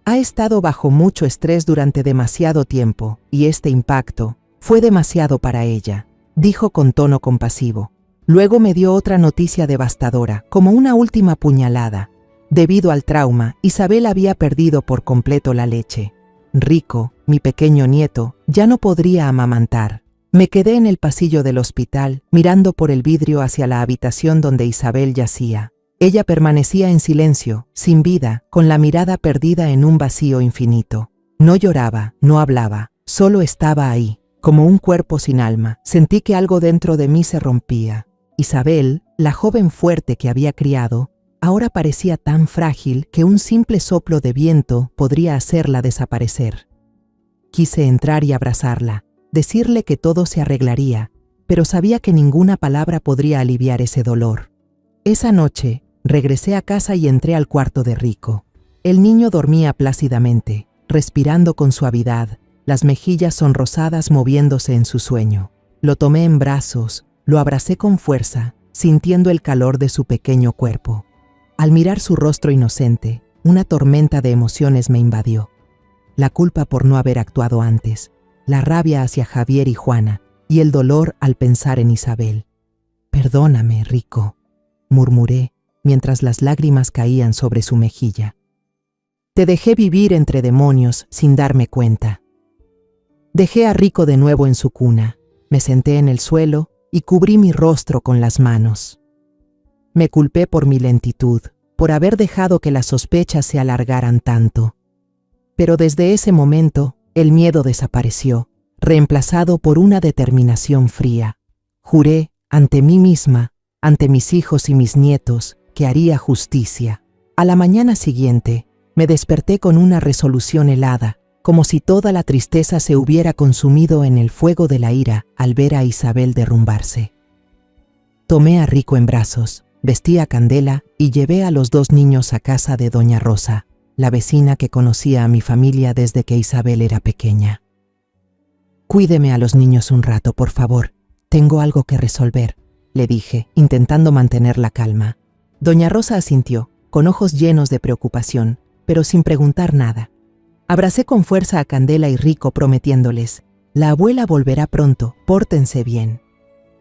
Ha estado bajo mucho estrés durante demasiado tiempo y este impacto fue demasiado para ella, dijo con tono compasivo. Luego me dio otra noticia devastadora, como una última puñalada. Debido al trauma, Isabel había perdido por completo la leche. Rico, mi pequeño nieto, ya no podría amamantar. Me quedé en el pasillo del hospital, mirando por el vidrio hacia la habitación donde Isabel yacía. Ella permanecía en silencio, sin vida, con la mirada perdida en un vacío infinito. No lloraba, no hablaba, solo estaba ahí, como un cuerpo sin alma. Sentí que algo dentro de mí se rompía. Isabel, la joven fuerte que había criado, ahora parecía tan frágil que un simple soplo de viento podría hacerla desaparecer. Quise entrar y abrazarla, decirle que todo se arreglaría, pero sabía que ninguna palabra podría aliviar ese dolor. Esa noche, regresé a casa y entré al cuarto de Rico. El niño dormía plácidamente, respirando con suavidad, las mejillas sonrosadas moviéndose en su sueño. Lo tomé en brazos, lo abracé con fuerza, sintiendo el calor de su pequeño cuerpo. Al mirar su rostro inocente, una tormenta de emociones me invadió. La culpa por no haber actuado antes, la rabia hacia Javier y Juana, y el dolor al pensar en Isabel. «Perdóname, Rico», murmuré, mientras las lágrimas caían sobre su mejilla. «Te dejé vivir entre demonios sin darme cuenta». Dejé a Rico de nuevo en su cuna, me senté en el suelo y cubrí mi rostro con las manos. Me culpé por mi lentitud, por haber dejado que las sospechas se alargaran tanto. Pero desde ese momento, el miedo desapareció, reemplazado por una determinación fría. Juré, ante mí misma, ante mis hijos y mis nietos, que haría justicia. A la mañana siguiente, me desperté con una resolución helada, como si toda la tristeza se hubiera consumido en el fuego de la ira al ver a Isabel derrumbarse. Tomé a Rico en brazos, vestí a Candela y llevé a los dos niños a casa de doña Rosa, la vecina que conocía a mi familia desde que Isabel era pequeña. «Cuídeme a los niños un rato, por favor. Tengo algo que resolver», le dije, intentando mantener la calma. Doña Rosa asintió, con ojos llenos de preocupación, pero sin preguntar nada. Abracé con fuerza a Candela y Rico prometiéndoles: «La abuela volverá pronto, pórtense bien».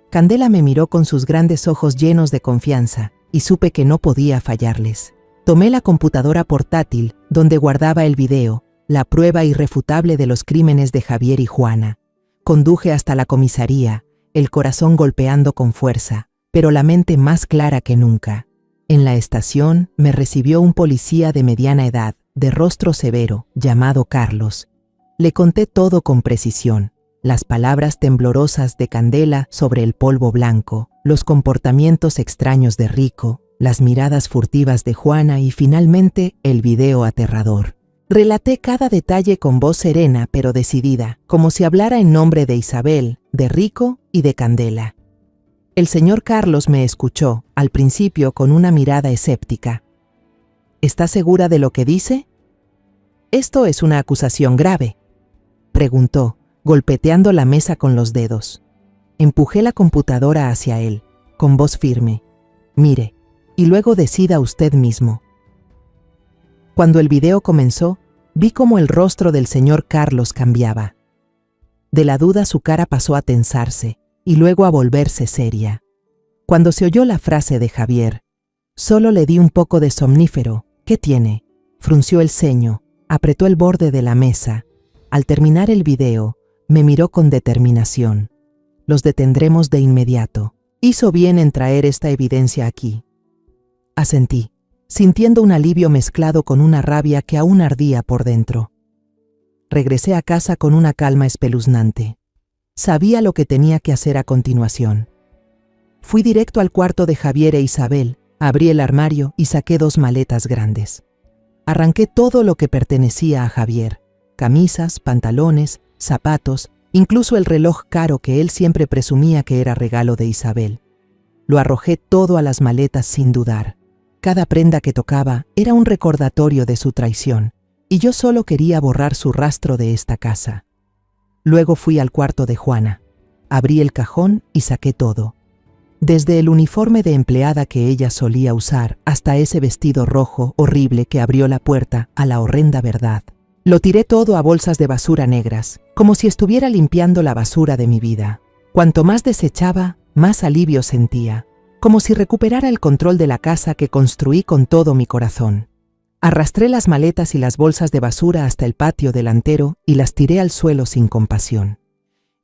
Candela me miró con sus grandes ojos llenos de confianza y supe que no podía fallarles. Tomé la computadora portátil donde guardaba el video, la prueba irrefutable de los crímenes de Javier y Juana. Conduje hasta la comisaría, el corazón golpeando con fuerza, pero la mente más clara que nunca. En la estación me recibió un policía de mediana edad, de rostro severo, llamado Carlos. Le conté todo con precisión, las palabras temblorosas de Candela sobre el polvo blanco, los comportamientos extraños de Rico, las miradas furtivas de Juana y finalmente el video aterrador. Relaté cada detalle con voz serena pero decidida, como si hablara en nombre de Isabel, de Rico y de Candela. El señor Carlos me escuchó, al principio con una mirada escéptica. «¿Está segura de lo que dice?» «Esto es una acusación grave», preguntó, golpeteando la mesa con los dedos. Empujé la computadora hacia él, con voz firme. «Mire, y luego decida usted mismo». Cuando el video comenzó, vi cómo el rostro del señor Carlos cambiaba. De la duda su cara pasó a tensarse y luego a volverse seria. Cuando se oyó la frase de Javier, solo le di un poco de somnífero. «¿Qué tiene?». Frunció el ceño, apretó el borde de la mesa. Al terminar el video, me miró con determinación. «Los detendremos de inmediato. Hizo bien en traer esta evidencia aquí». Asentí, sintiendo un alivio mezclado con una rabia que aún ardía por dentro. Regresé a casa con una calma espeluznante. Sabía lo que tenía que hacer a continuación. Fui directo al cuarto de Javier e Isabel, abrí el armario y saqué 2 maletas grandes. Arranqué todo lo que pertenecía a Javier: camisas, pantalones, zapatos, incluso el reloj caro que él siempre presumía que era regalo de Isabel. Lo arrojé todo a las maletas sin dudar. Cada prenda que tocaba era un recordatorio de su traición, y yo solo quería borrar su rastro de esta casa. Luego fui al cuarto de Juana. Abrí el cajón y saqué todo. Desde el uniforme de empleada que ella solía usar hasta ese vestido rojo horrible que abrió la puerta a la horrenda verdad. Lo tiré todo a bolsas de basura negras, como si estuviera limpiando la basura de mi vida. Cuanto más desechaba, más alivio sentía, como si recuperara el control de la casa que construí con todo mi corazón. Arrastré las maletas y las bolsas de basura hasta el patio delantero y las tiré al suelo sin compasión.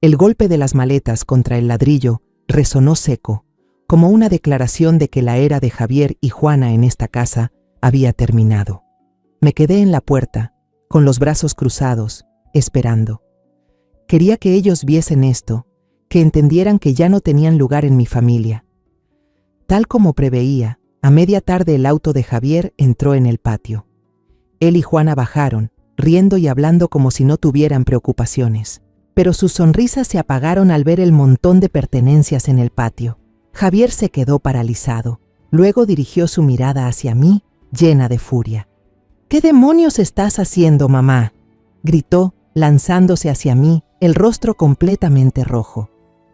El golpe de las maletas contra el ladrillo resonó seco, como una declaración de que la era de Javier y Juana en esta casa había terminado. Me quedé en la puerta, con los brazos cruzados, esperando. Quería que ellos viesen esto, que entendieran que ya no tenían lugar en mi familia. Tal como preveía, a media tarde el auto de Javier entró en el patio. Él y Juana bajaron, riendo y hablando como si no tuvieran preocupaciones. Pero sus sonrisas se apagaron al ver el montón de pertenencias en el patio. Javier se quedó paralizado. Luego dirigió su mirada hacia mí, llena de furia. «¿Qué demonios estás haciendo, mamá?», gritó, lanzándose hacia mí, el rostro completamente rojo.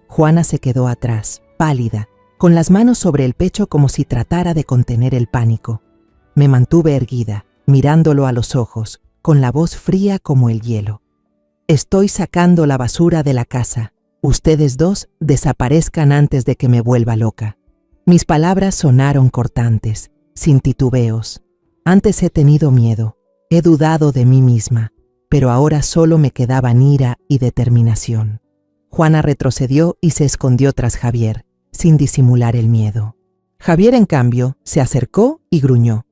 Juana se quedó atrás, pálida, con las manos sobre el pecho como si tratara de contener el pánico. Me mantuve erguida, mirándolo a los ojos, con la voz fría como el hielo. «Estoy sacando la basura de la casa. Ustedes dos desaparezcan antes de que me vuelva loca». Mis palabras sonaron cortantes, sin titubeos. Antes he tenido miedo, he dudado de mí misma, pero ahora solo me quedaban ira y determinación. Juana retrocedió y se escondió tras Javier, sin disimular el miedo. Javier, en cambio, se acercó y gruñó.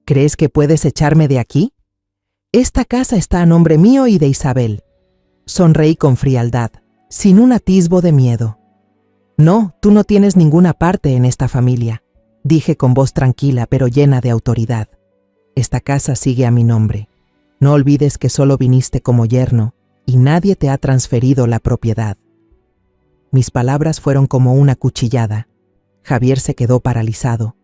«¿Crees que puedes echarme de aquí? Esta casa está a nombre mío y de Isabel». Sonreí con frialdad, sin un atisbo de miedo. «No, tú no tienes ninguna parte en esta familia», dije con voz tranquila pero llena de autoridad. «Esta casa sigue a mi nombre. No olvides que solo viniste como yerno y nadie te ha transferido la propiedad». Mis palabras fueron como una cuchillada. Javier se quedó paralizado,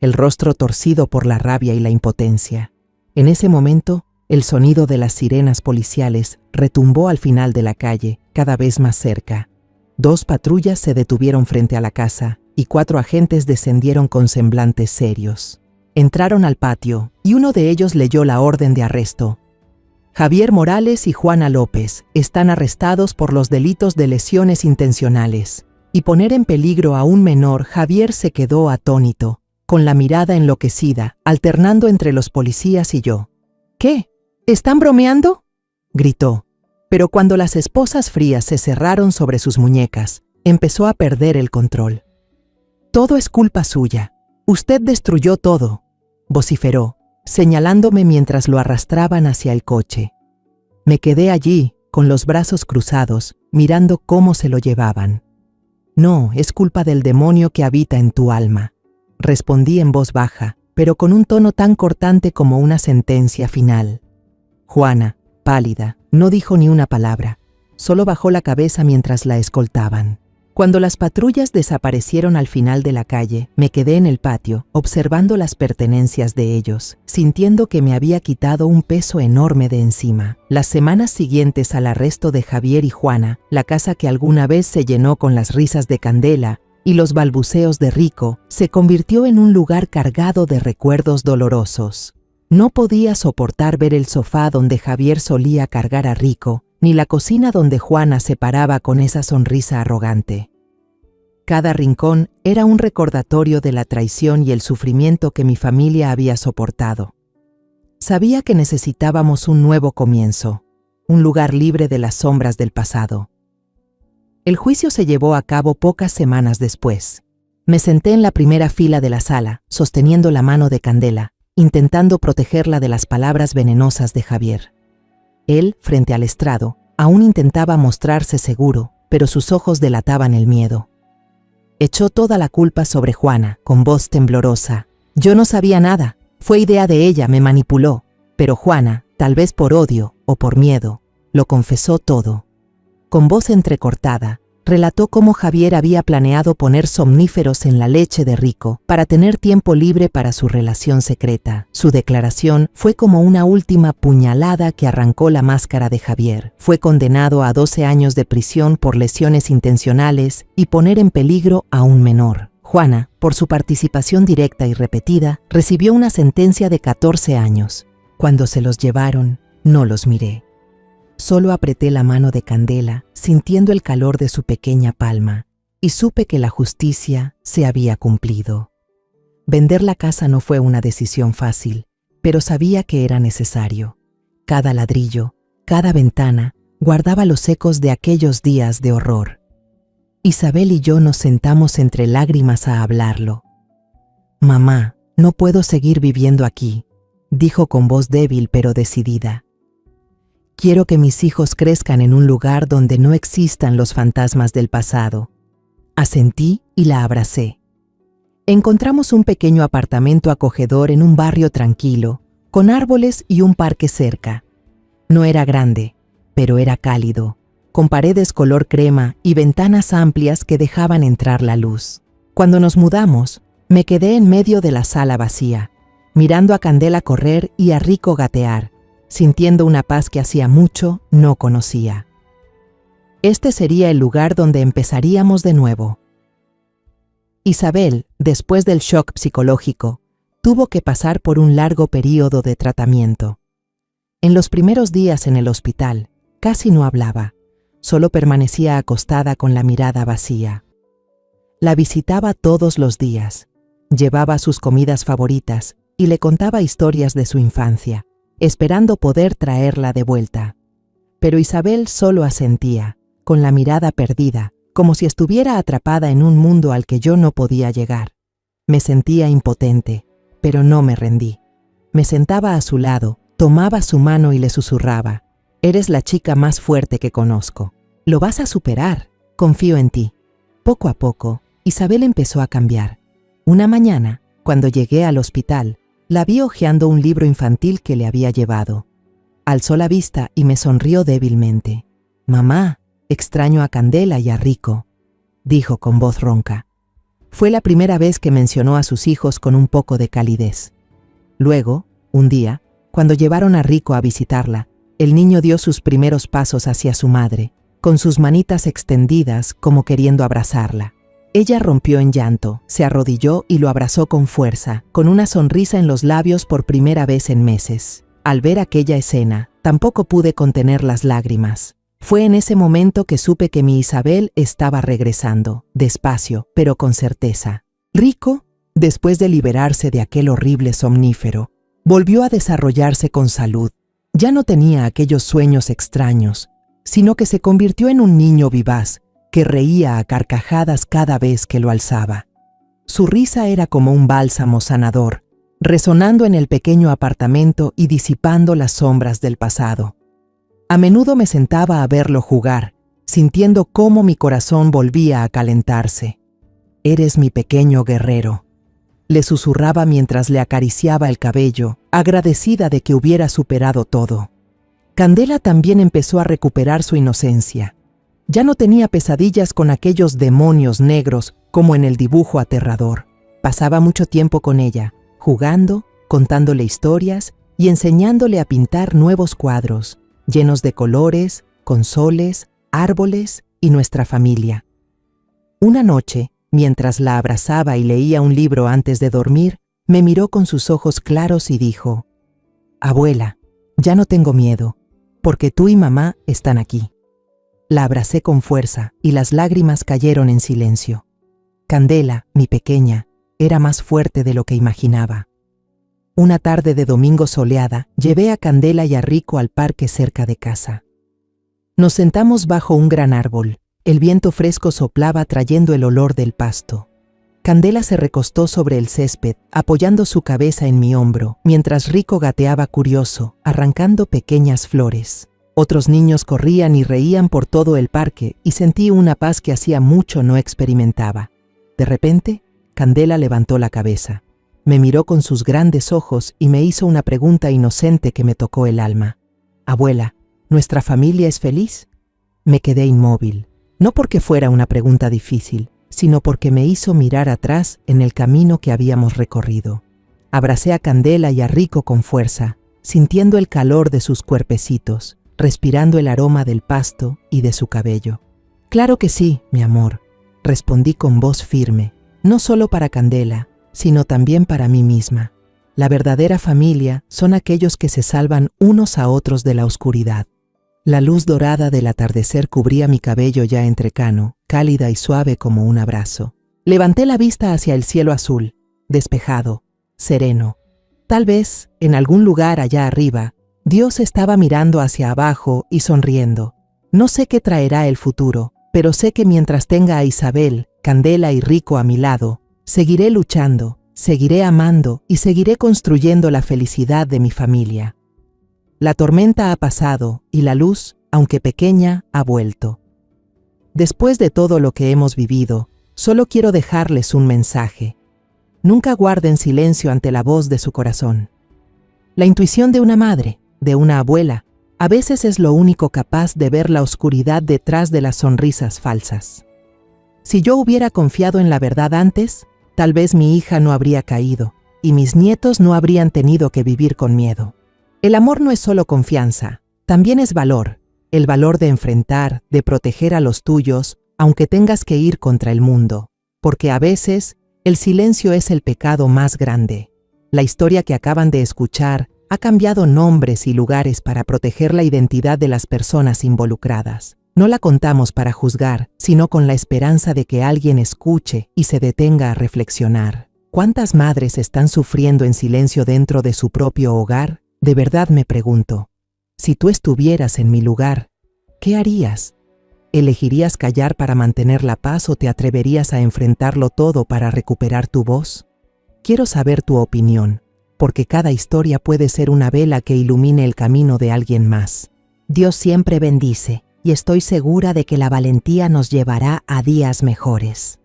el rostro torcido por la rabia y la impotencia. En ese momento, el sonido de las sirenas policiales retumbó al final de la calle, cada vez más cerca. 2 patrullas se detuvieron frente a la casa y 4 agentes descendieron con semblantes serios. Entraron al patio y uno de ellos leyó la orden de arresto. «Javier Morales y Juana López están arrestados por los delitos de lesiones intencionales y poner en peligro a un menor». Javier se quedó atónito, con la mirada enloquecida, alternando entre los policías y yo. «¿Qué? ¿Están bromeando?», gritó. Pero cuando las esposas frías se cerraron sobre sus muñecas, empezó a perder el control. «Todo es culpa suya. Usted destruyó todo», vociferó, señalándome mientras lo arrastraban hacia el coche. Me quedé allí, con los brazos cruzados, mirando cómo se lo llevaban. «No, es culpa del demonio que habita en tu alma», respondí en voz baja, pero con un tono tan cortante como una sentencia final. Juana, pálida, no dijo ni una palabra, solo bajó la cabeza mientras la escoltaban. Cuando las patrullas desaparecieron al final de la calle, me quedé en el patio, observando las pertenencias de ellos, sintiendo que me había quitado un peso enorme de encima. Las semanas siguientes al arresto de Javier y Juana, la casa que alguna vez se llenó con las risas de Candela y los balbuceos de Rico, se convirtió en un lugar cargado de recuerdos dolorosos. No podía soportar ver el sofá donde Javier solía cargar a Rico, ni la cocina donde Juana se paraba con esa sonrisa arrogante. Cada rincón era un recordatorio de la traición y el sufrimiento que mi familia había soportado. Sabía que necesitábamos un nuevo comienzo, un lugar libre de las sombras del pasado. El juicio se llevó a cabo pocas semanas después. Me senté en la primera fila de la sala, sosteniendo la mano de Candela, intentando protegerla de las palabras venenosas de Javier. Él, frente al estrado, aún intentaba mostrarse seguro, pero sus ojos delataban el miedo. Echó toda la culpa sobre Juana, con voz temblorosa. «Yo no sabía nada, fue idea de ella, me manipuló». Pero Juana, tal vez por odio o por miedo, lo confesó todo. Con voz entrecortada, relató cómo Javier había planeado poner somníferos en la leche de Rico para tener tiempo libre para su relación secreta. Su declaración fue como una última puñalada que arrancó la máscara de Javier. Fue condenado a 12 años de prisión por lesiones intencionales y poner en peligro a un menor. Juana, por su participación directa y repetida, recibió una sentencia de 14 años. Cuando se los llevaron, no los miré. Solo apreté la mano de Candela, sintiendo el calor de su pequeña palma, y supe que la justicia se había cumplido. Vender la casa no fue una decisión fácil, pero sabía que era necesario. Cada ladrillo, cada ventana, guardaba los ecos de aquellos días de horror. Isabel y yo nos sentamos entre lágrimas a hablarlo. «Mamá, no puedo seguir viviendo aquí», dijo con voz débil pero decidida. «Quiero que mis hijos crezcan en un lugar donde no existan los fantasmas del pasado». Asentí y la abracé. Encontramos un pequeño apartamento acogedor en un barrio tranquilo, con árboles y un parque cerca. No era grande, pero era cálido, con paredes color crema y ventanas amplias que dejaban entrar la luz. Cuando nos mudamos, me quedé en medio de la sala vacía, mirando a Candela correr y a Rico gatear, sintiendo una paz que hacía mucho no conocía. Este sería el lugar donde empezaríamos de nuevo. Isabel, después del shock psicológico, tuvo que pasar por un largo período de tratamiento. En los primeros días en el hospital, casi no hablaba, solo permanecía acostada con la mirada vacía. La visitaba todos los días, llevaba sus comidas favoritas y le contaba historias de su infancia, esperando poder traerla de vuelta. Pero Isabel solo asentía, con la mirada perdida, como si estuviera atrapada en un mundo al que yo no podía llegar. Me sentía impotente, pero no me rendí. Me sentaba a su lado, tomaba su mano y le susurraba: «Eres la chica más fuerte que conozco. Lo vas a superar. Confío en ti». Poco a poco, Isabel empezó a cambiar. Una mañana, cuando llegué al hospital, la vi hojeando un libro infantil que le había llevado. Alzó la vista y me sonrió débilmente. «Mamá, extraño a Candela y a Rico», dijo con voz ronca. Fue la primera vez que mencionó a sus hijos con un poco de calidez. Luego, un día, cuando llevaron a Rico a visitarla, el niño dio sus primeros pasos hacia su madre, con sus manitas extendidas como queriendo abrazarla. Ella rompió en llanto, se arrodilló y lo abrazó con fuerza, con una sonrisa en los labios por primera vez en meses. Al ver aquella escena, tampoco pude contener las lágrimas. Fue en ese momento que supe que mi Isabel estaba regresando, despacio, pero con certeza. Rico, después de liberarse de aquel horrible somnífero, volvió a desarrollarse con salud. Ya no tenía aquellos sueños extraños, sino que se convirtió en un niño vivaz, que reía a carcajadas cada vez que lo alzaba. Su risa era como un bálsamo sanador, resonando en el pequeño apartamento y disipando las sombras del pasado. A menudo me sentaba a verlo jugar, sintiendo cómo mi corazón volvía a calentarse. «Eres mi pequeño guerrero», le susurraba mientras le acariciaba el cabello, agradecida de que hubiera superado todo. Candela también empezó a recuperar su inocencia. Ya no tenía pesadillas con aquellos demonios negros como en el dibujo aterrador. Pasaba mucho tiempo con ella, jugando, contándole historias y enseñándole a pintar nuevos cuadros, llenos de colores, con soles, árboles y nuestra familia. Una noche, mientras la abrazaba y leía un libro antes de dormir, me miró con sus ojos claros y dijo: «Abuela, ya no tengo miedo, porque tú y mamá están aquí». La abracé con fuerza y las lágrimas cayeron en silencio. Candela, mi pequeña, era más fuerte de lo que imaginaba. Una tarde de domingo soleada, llevé a Candela y a Rico al parque cerca de casa. Nos sentamos bajo un gran árbol. El viento fresco soplaba trayendo el olor del pasto. Candela se recostó sobre el césped, apoyando su cabeza en mi hombro, mientras Rico gateaba curioso, arrancando pequeñas flores. Otros niños corrían y reían por todo el parque y sentí una paz que hacía mucho no experimentaba. De repente, Candela levantó la cabeza. Me miró con sus grandes ojos y me hizo una pregunta inocente que me tocó el alma. «Abuela, ¿nuestra familia es feliz?» Me quedé inmóvil, no porque fuera una pregunta difícil, sino porque me hizo mirar atrás en el camino que habíamos recorrido. Abracé a Candela y a Rico con fuerza, sintiendo el calor de sus cuerpecitos, respirando el aroma del pasto y de su cabello. «Claro que sí, mi amor», respondí con voz firme, no solo para Candela, sino también para mí misma. La verdadera familia son aquellos que se salvan unos a otros de la oscuridad. La luz dorada del atardecer cubría mi cabello ya entrecano, cálida y suave como un abrazo. Levanté la vista hacia el cielo azul, despejado, sereno. Tal vez, en algún lugar allá arriba, Dios estaba mirando hacia abajo y sonriendo, No sé qué traerá el futuro, pero sé que mientras tenga a Isabel, Candela y Rico a mi lado, seguiré luchando, seguiré amando y seguiré construyendo la felicidad de mi familia. La tormenta ha pasado y la luz, aunque pequeña, ha vuelto. Después de todo lo que hemos vivido, solo quiero dejarles un mensaje. Nunca guarden silencio ante la voz de su corazón. La intuición de una madre, de una abuela, a veces es lo único capaz de ver la oscuridad detrás de las sonrisas falsas. Si yo hubiera confiado en la verdad antes, tal vez mi hija no habría caído y mis nietos no habrían tenido que vivir con miedo. El amor no es solo confianza, también es valor, el valor de enfrentar, de proteger a los tuyos, aunque tengas que ir contra el mundo, porque a veces el silencio es el pecado más grande. La historia que acaban de escuchar ha cambiado nombres y lugares para proteger la identidad de las personas involucradas. No la contamos para juzgar, sino con la esperanza de que alguien escuche y se detenga a reflexionar. ¿Cuántas madres están sufriendo en silencio dentro de su propio hogar? De verdad me pregunto, si tú estuvieras en mi lugar, ¿qué harías? ¿Elegirías callar para mantener la paz o te atreverías a enfrentarlo todo para recuperar tu voz? Quiero saber tu opinión, porque cada historia puede ser una vela que ilumine el camino de alguien más. Dios siempre bendice, y estoy segura de que la valentía nos llevará a días mejores.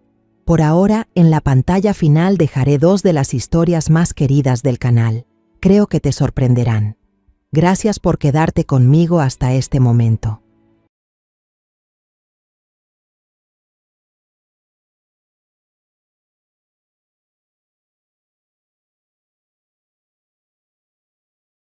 Por ahora, en la pantalla final dejaré 2 de las historias más queridas del canal. Creo que te sorprenderán. Gracias por quedarte conmigo hasta este momento.